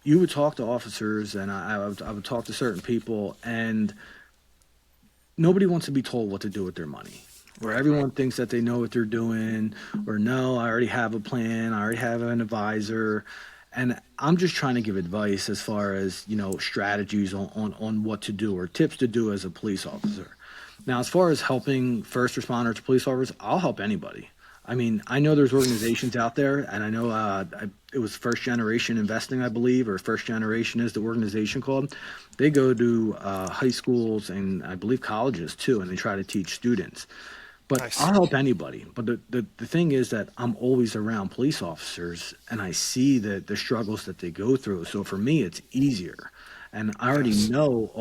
you would talk to officers and I would talk to certain people, and nobody wants to be told what to do with their money. Where Right, right. everyone thinks that they know what they're doing, or no, I already have a plan, I already have an advisor. And I'm just trying to give advice as far as, strategies on what to do or tips to do as a police officer. Now, as far as helping first responders to police officers, I'll help anybody. I mean, I know there's organizations out there, and I know it was First Generation Investing, I believe, or First Generation is the organization called. They go to high schools and I believe colleges too, and they try to teach students. But Nice. I'll help anybody. But the thing is that I'm always around police officers and I see the struggles that they go through. So for me, it's easier. And I already Yes. know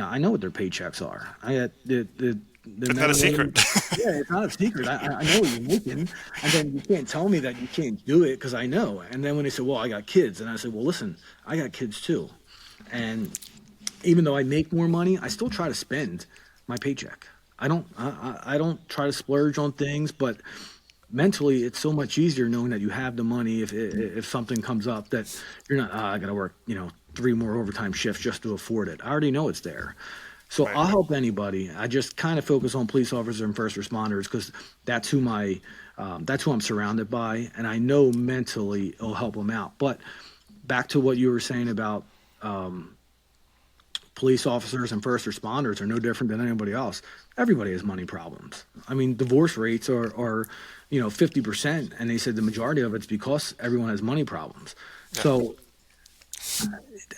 I know what their paychecks are. I got the It's not a secret. minimum. Yeah, it's not a secret. I know what you're making. And then you can't tell me that you can't do it because I know. And then when they say, well, I got kids. And I say, well, listen, I got kids too. And even though I make more money, I still try to spend my paycheck. I don't try to splurge on things, but mentally, it's so much easier knowing that you have the money if something comes up that you're not. I got to work, three more overtime shifts just to afford it. I already know it's there. So Right, I'll right. help anybody. I just kind of focus on police officers and first responders because that's who I'm surrounded by, and I know mentally it'll help them out. But back to what you were saying about police officers and first responders are no different than anybody else. Everybody has money problems. I mean, divorce rates are 50%, and they said the majority of it's because everyone has money problems. Yeah. So,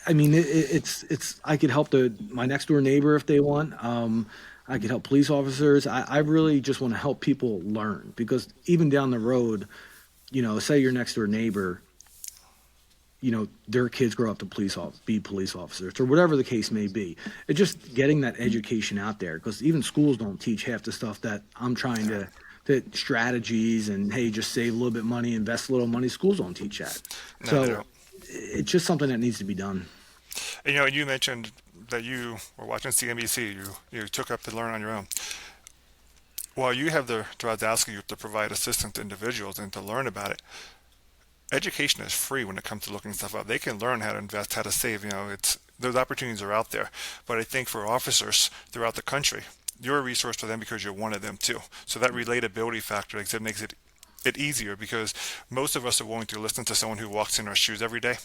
I mean, it's I could help my next door neighbor if they want. I could help police officers. I really just want to help people learn because even down the road, say your next door neighbor, their kids grow up to be police officers or whatever the case may be. It's just getting that education out there because even schools don't teach half the stuff that I'm trying Yeah. to strategies and hey, just save a little bit of money, invest a little money. Schools don't teach that. No, they So don't. it's just something that needs to be done. And, you mentioned that you were watching CNBC. You took up to learn on your own. While you have the Drozdowski Group to provide assistance to individuals and to learn about it, education is free when it comes to looking stuff up. They can learn how to invest, how to save. It's those opportunities are out there. But I think for officers throughout the country, you're a resource for them because you're one of them too. So that relatability factor, like I said, makes it easier because most of us are willing to listen to someone who walks in our shoes every day.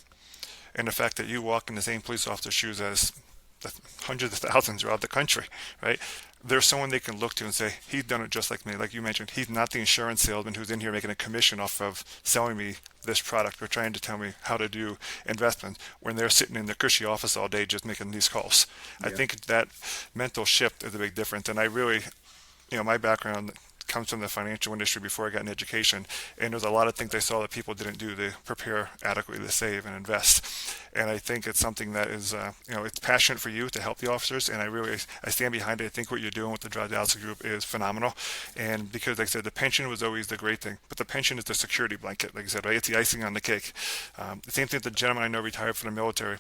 And the fact that you walk in the same police officer's shoes as the hundreds of thousands throughout the country, right? There's someone they can look to and say, he's done it just like me. Like you mentioned, he's not the insurance salesman who's in here making a commission off of selling me this product or trying to tell me how to do investments when they're sitting in the cushy office all day just making these calls. I Yeah. think that mental shift is a big difference. And I really, my background comes from the financial industry before I got an education, and there's a lot of things I saw that people didn't do to prepare adequately to save and invest. And I think it's something that is, it's passionate for you to help the officers, and I stand behind it. I think what you're doing with the Drozdowski Group is phenomenal, and because, like I said, the pension was always the great thing, but the pension is the security blanket, like I said, right? It's the icing on the cake. The same thing with the gentleman I know retired from the military.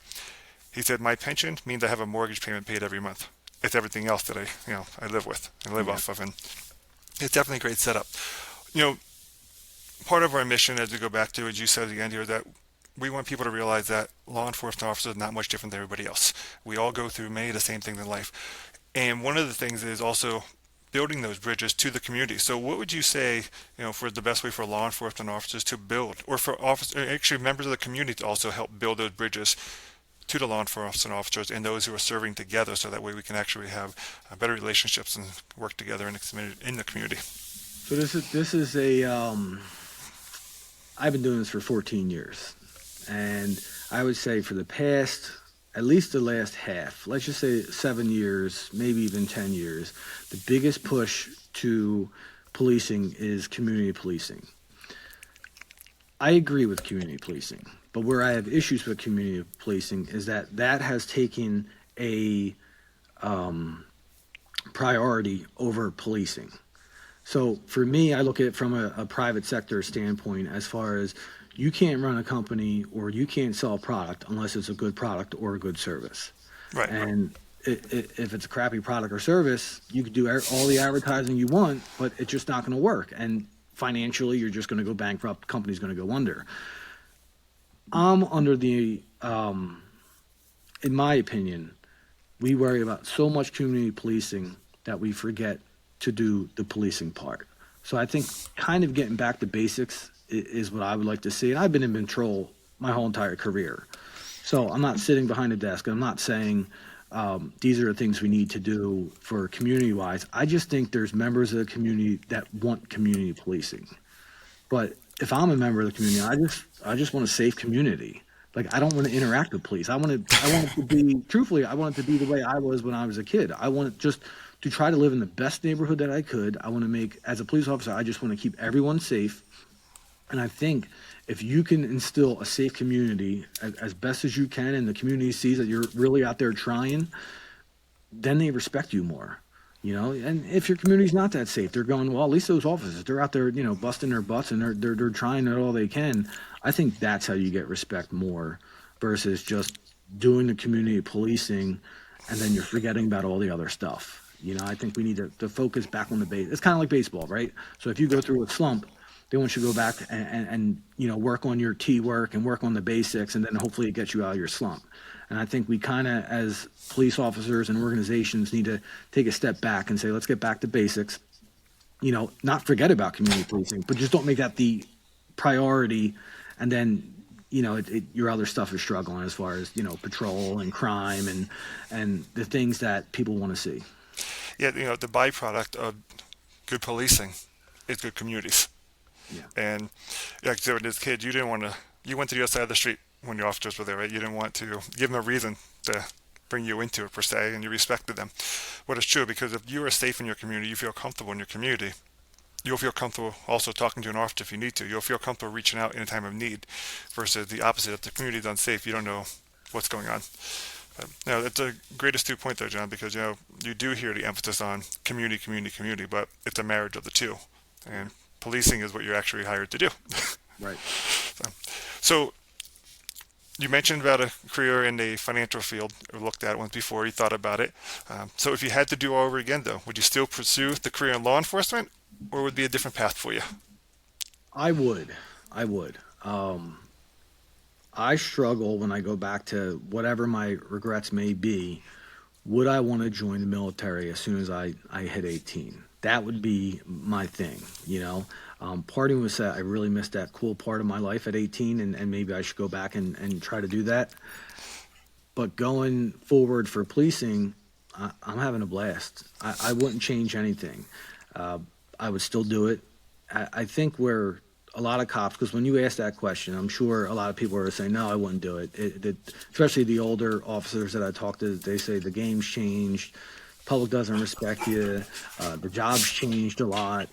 He said, my pension means I have a mortgage payment paid every month. It's everything else that I live with and live Yeah. off of, and it's definitely a great setup. You know, part of our mission, as we go back to, as you said at the end here, that we want people to realize that law enforcement officers are not much different than everybody else. We all go through many of the same things in life. And one of the things is also building those bridges to the community. So what would you say, for the best way for law enforcement officers to build, or for officers, actually members of the community to also help build those bridges to the law enforcement officers and those who are serving together so that way we can actually have better relationships and work together in the community. So this is a I've been doing this for 14 years, And I would say for the past, at least the last half, let's just say 7 years, maybe even 10 years, the biggest push to policing is community policing. I agree with community policing, but where I have issues with community policing is that that has taken a um, priority over policing. So for me, I look at it from a private sector standpoint as far as you can't run a company or you can't sell a product unless it's a good product or a good service. Right. And if it's a crappy product or service, you could do all the advertising you want, but it's just not going to work. And financially, you're just going to go bankrupt. The company's going to go under. I'm under in my opinion, we worry about so much community policing that we forget to do the policing part. So I think kind of getting back to basics is what I would like to see. And I've been in patrol my whole entire career. So I'm not sitting behind a desk. I'm not saying these are the things we need to do for community wise. I just think there's members of the community that want community policing. But if I'm a member of the community, I just want a safe community. Like I don't want to interact with police. I want it to be truthfully. I want it to be the way I was when I was a kid. I want it just to try to live in the best neighborhood that I could. I want to make as a police officer. I just want to keep everyone safe. And I think if you can instill a safe community as best as you can, and the community sees that you're really out there trying, then they respect you more. And if your community's not that safe, they're going, well, at least those officers, they're out there, busting their butts and they're trying it all they can. I think that's how you get respect more versus just doing the community policing and then you're forgetting about all the other stuff. I think we need to focus back on the base. It's kind of like baseball, right? So if you go through a slump, they want you to go back and work on your T work and work on the basics, and then hopefully it gets you out of your slump. And I think we kind of, as police officers and organizations, need to take a step back and say, let's get back to basics. Not forget about community policing, but just don't make that the priority. And then, your other stuff is struggling as far as, patrol and crime and the things that people want to see. Yeah, the byproduct of good policing is good communities. Yeah. And like I said, as a kid, you went to the other side of the street when your officers were there, right? You didn't want to give them a reason to bring you into it per se, and you respected them. What is true, because if you are safe in your community, you feel comfortable in your community, you'll feel comfortable also talking to an officer if you need to. You'll feel comfortable reaching out in a time of need, versus the opposite. If the community is unsafe, you don't know what's going on. That's a great astute point there, John, because you do hear the emphasis on community, community, community, but it's a marriage of the two, and policing is what you're actually hired to do. Right. So you mentioned about a career in the financial field, or looked at it once before, you thought about it. So if you had to do all over again, though, would you still pursue the career in law enforcement, or would it be a different path for you? I would. I struggle when I go back to whatever my regrets may be. Would I want to join the military as soon as I hit 18? That would be my thing, Parting was that I really missed that cool part of my life at 18, and maybe I should go back and try to do that. But going forward for policing, I'm having a blast. I wouldn't change anything. I would still do it. I think where a lot of cops, because when you ask that question, I'm sure a lot of people are saying, no, I wouldn't do it. Especially the older officers that I talk to, they say the game's changed, public doesn't respect you, the job's changed a lot.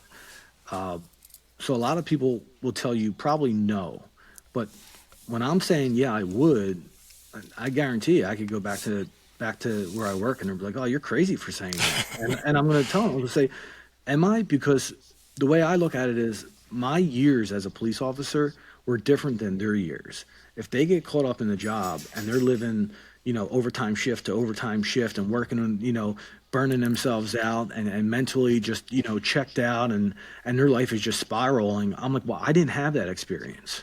So a lot of people will tell you probably no. But when I'm saying, yeah, I would, I guarantee you I could go back to where I work and they'll be like, oh, you're crazy for saying that. And I'm going to tell them, I'm going to say, am I? Because the way I look at it is my years as a police officer were different than their years. If they get caught up in the job and they're living, overtime shift to overtime shift and working on, burning themselves out and mentally just, checked out and their life is just spiraling. I'm like, well, I didn't have that experience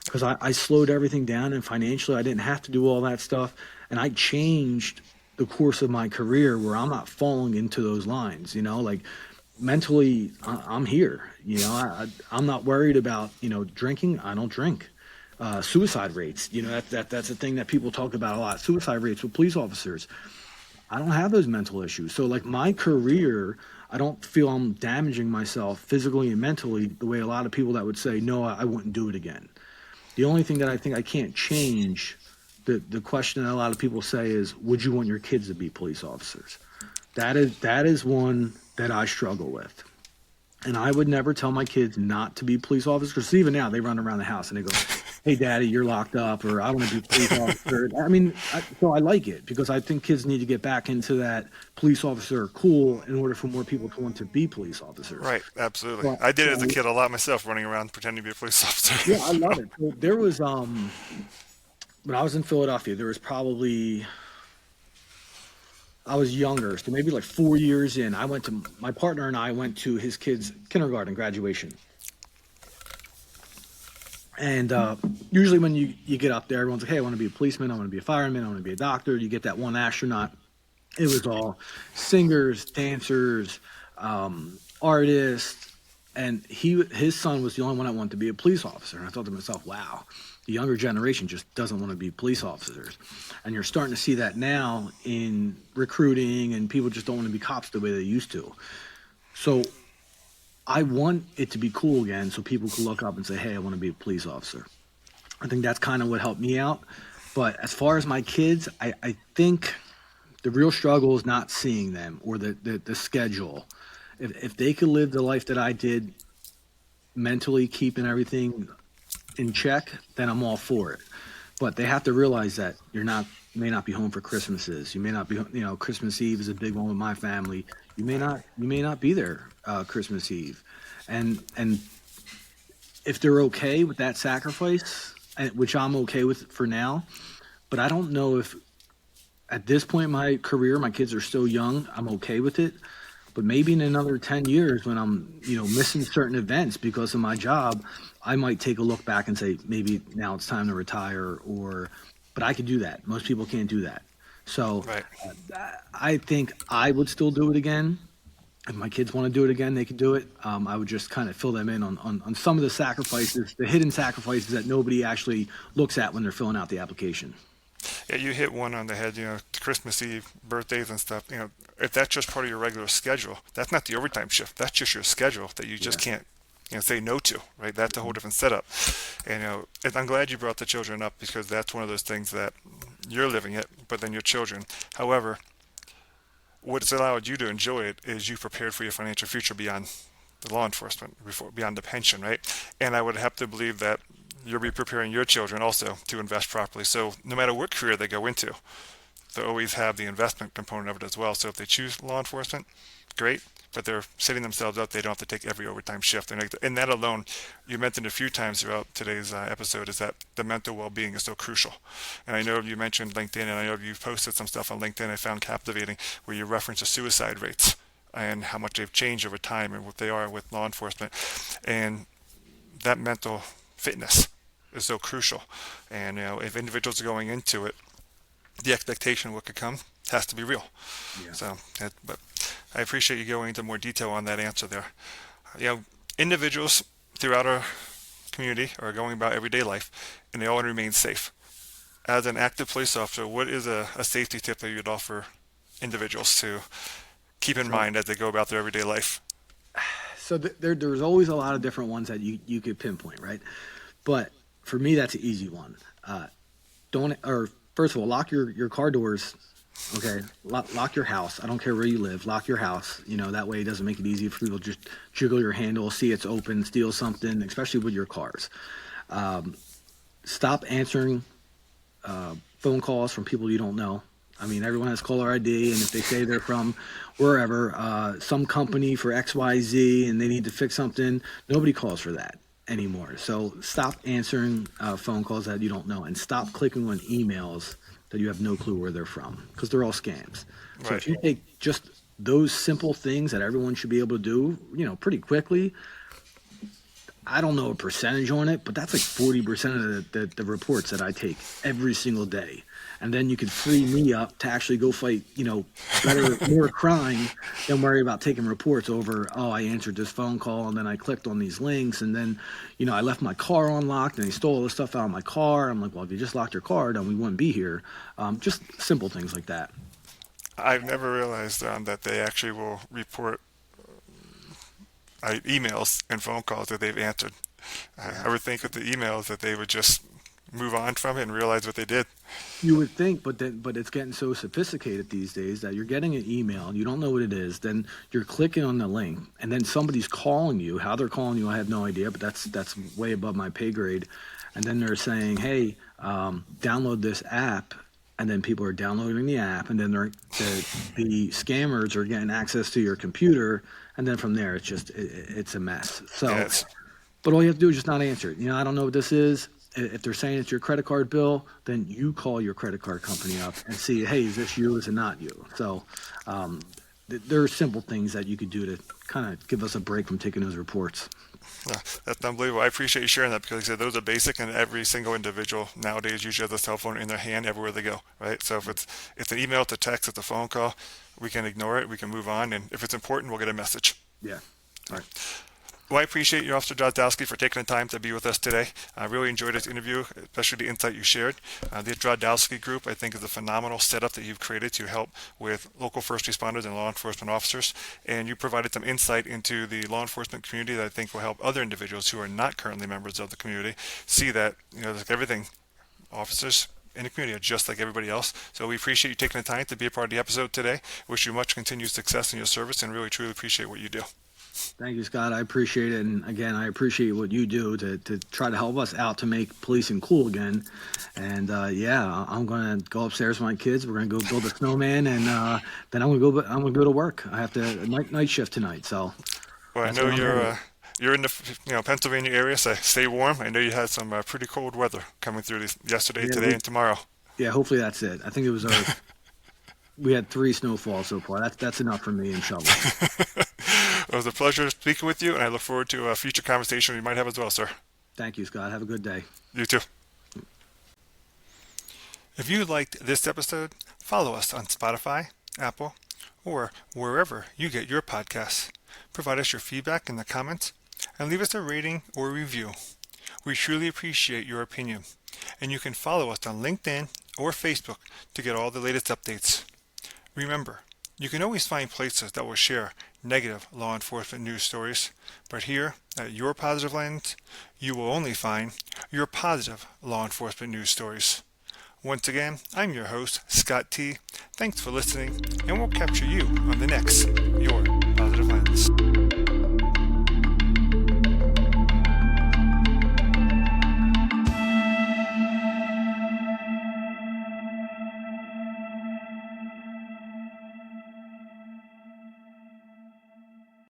because I slowed everything down, and financially I didn't have to do all that stuff. And I changed the course of my career where I'm not falling into those lines, like mentally I'm here, I'm not worried about, drinking. I don't drink. Suicide rates, that's a thing that people talk about a lot. Suicide rates with police officers. I don't have those mental issues. So like my career, I don't feel I'm damaging myself physically and mentally the way a lot of people that would say, no, I wouldn't do it again. The only thing that I think I can't change, the question that a lot of people say is, would you want your kids to be police officers? That is one that I struggle with. And I would never tell my kids not to be police officers because even now they run around the house and they go, "Hey, Daddy, you're locked up," or "I want to be a police officer." I mean, so I like it because I think kids need to get back into that police officer cool in order for more people to want to be police officers. Right, absolutely. But I did it as a so kid a lot myself, running around pretending to be a police yeah, officer. I love it. So there was when I was in Philadelphia, there was probably I was younger, so maybe like 4 years in. I went to my partner and I went to his kid's kindergarten graduation. And usually, when you get up there, everyone's like, "Hey, I want to be a policeman. I want to be a fireman. I want to be a doctor." You get that one astronaut. It was all singers, dancers, artists, and his son was the only one that wanted to be a police officer. And I thought to myself, "Wow, the younger generation just doesn't want to be police officers." And you're starting to see that now in recruiting, and people just don't want to be cops the way they used to. So I want it to be cool again, so people can look up and say, "Hey, I want to be a police officer." I think that's kind of what helped me out. But as far as my kids, I think the real struggle is not seeing them or the schedule. If they could live the life that I did, mentally keeping everything in check, then I'm all for it. But they have to realize that you may not be home for Christmases. You may not be, Christmas Eve is a big one with my family. You may not be there Christmas Eve, and if they're okay with that sacrifice, which I'm okay with for now, but I don't know if at this point in my career, my kids are still young. I'm okay with it. But maybe in another 10 years when I'm, missing certain events because of my job, I might take a look back and say, maybe now it's time to retire but I could do that. Most people can't do that. So Right. I think I would still do it again. If my kids want to do it again, they could do it. I would just kind of fill them in on some of the sacrifices, the hidden sacrifices that nobody actually looks at when they're filling out the application. Yeah, you hit one on the head, Christmas Eve, birthdays and stuff. If that's just part of your regular schedule, that's not the overtime shift. That's just your schedule that you just Yeah. can't, say no to, right? That's a whole different setup. And, and I'm glad you brought the children up because that's one of those things that you're living it, but then your children. However, what's allowed you to enjoy it is you prepared for your financial future beyond the law enforcement, beyond the pension, right? And I would have to believe that you'll be preparing your children also to invest properly. So no matter what career they go into, they always have the investment component of it as well. So if they choose law enforcement, great, but they're setting themselves up. They don't have to take every overtime shift. And that alone, you mentioned a few times throughout today's episode, is that the mental well-being is so crucial. And I know you mentioned LinkedIn, and I know you've posted some stuff on LinkedIn I found captivating where you reference the suicide rates and how much they've changed over time and what they are with law enforcement. And that mental fitness is so crucial. And if individuals are going into it, the expectation of what could come has to be real. Yeah. So, but I appreciate you going into more detail on that answer there. Individuals throughout our community are going about everyday life, and they all want to remain safe. As an active police officer, what is a safety tip that you'd offer individuals to keep in So, mind as they go about their everyday life? there's always a lot of different ones that you could pinpoint, right? But for me, that's an easy one. Don't or first of all, lock your car doors. Okay, lock your house. I don't care where you live. Lock your house. That way it doesn't make it easy for people to just jiggle your handle, see it's open, steal something, especially with your cars. Stop answering phone calls from people you don't know. I mean, everyone has caller ID, and if they say they're from wherever, some company for XYZ, and they need to fix something, nobody calls for that anymore. So stop answering phone calls that you don't know, and stop clicking on emails that you have no clue where they're from, because they're all scams. So Right. if you take just those simple things that everyone should be able to do, pretty quickly, I don't know a percentage on it, but that's like 40% of the reports that I take every single day. And then you could free me up to actually go fight, better, more crime than worry about taking reports over, oh, I answered this phone call and then I clicked on these links and then, I left my car unlocked and they stole all the stuff out of my car. I'm like, well, if you just locked your car, then we wouldn't be here. Just simple things like that. I've never realized that they actually will report emails and phone calls that they've answered. Yeah. I would think with the emails that they would just move on from it and realize what they did. You would think, but it's getting so sophisticated these days that you're getting an email, you don't know what it is, then you're clicking on the link, and then somebody's calling you. How they're calling you, I have no idea, but that's way above my pay grade. And then they're saying, "Hey, download this app," and then people are downloading the app, and then the scammers are getting access to your computer, and then from there it's a mess. Yeah, So, but all you have to do is just not answer it. I don't know what this is. If they're saying it's your credit card bill, then you call your credit card company up and see, hey, is this you? Is it not you? So um, there are simple things that you could do to kind of give us a break from taking those reports. that's unbelievable. I appreciate you sharing that because, like I said, those are basic, and every single individual nowadays usually has a cell phone in their hand everywhere they go, right? So if it's an email, it's a text, it's a phone call, we can ignore it, we can move on, and if it's important, we'll get a message. Yeah. All right. Well, I appreciate you, Officer Drozdowski, for taking the time to be with us today. I really enjoyed this interview, especially the insight you shared. The Drozdowski Group, I think, is a phenomenal setup that you've created to help with local first responders and law enforcement officers. And you provided some insight into the law enforcement community that I think will help other individuals who are not currently members of the community see that, like everything, officers in the community are just like everybody else. So we appreciate you taking the time to be a part of the episode today. Wish you much continued success in your service and really, truly appreciate what you do. Thank you, Scott. I appreciate it. And again, I appreciate what you do to try to help us out to make policing cool again. And yeah, I'm going to go upstairs with my kids. We're going to go build a snowman, and then I'm going to go to work. I have to night shift tonight. So Well, I know you're in the Pennsylvania area, so stay warm. I know you had some pretty cold weather coming through yesterday, yeah, today, and tomorrow. yeah, hopefully that's it. I think it was we had 3 snowfalls so far. That's enough for me and shovel. It was a pleasure speaking with you, and I look forward to a future conversation we might have as well, sir. Thank you, Scott. Have a good day. You too. If you liked this episode, follow us on Spotify, Apple, or wherever you get your podcasts. Provide us your feedback in the comments and leave us a rating or review. We truly appreciate your opinion, and you can follow us on LinkedIn or Facebook to get all the latest updates. Remember, you can always find places that will share negative law enforcement news stories, but here at Your Positive Lens, you will only find your positive law enforcement news stories. Once again, I'm your host, Scott T. Thanks for listening, and we'll capture you on the next Your Positive Lens.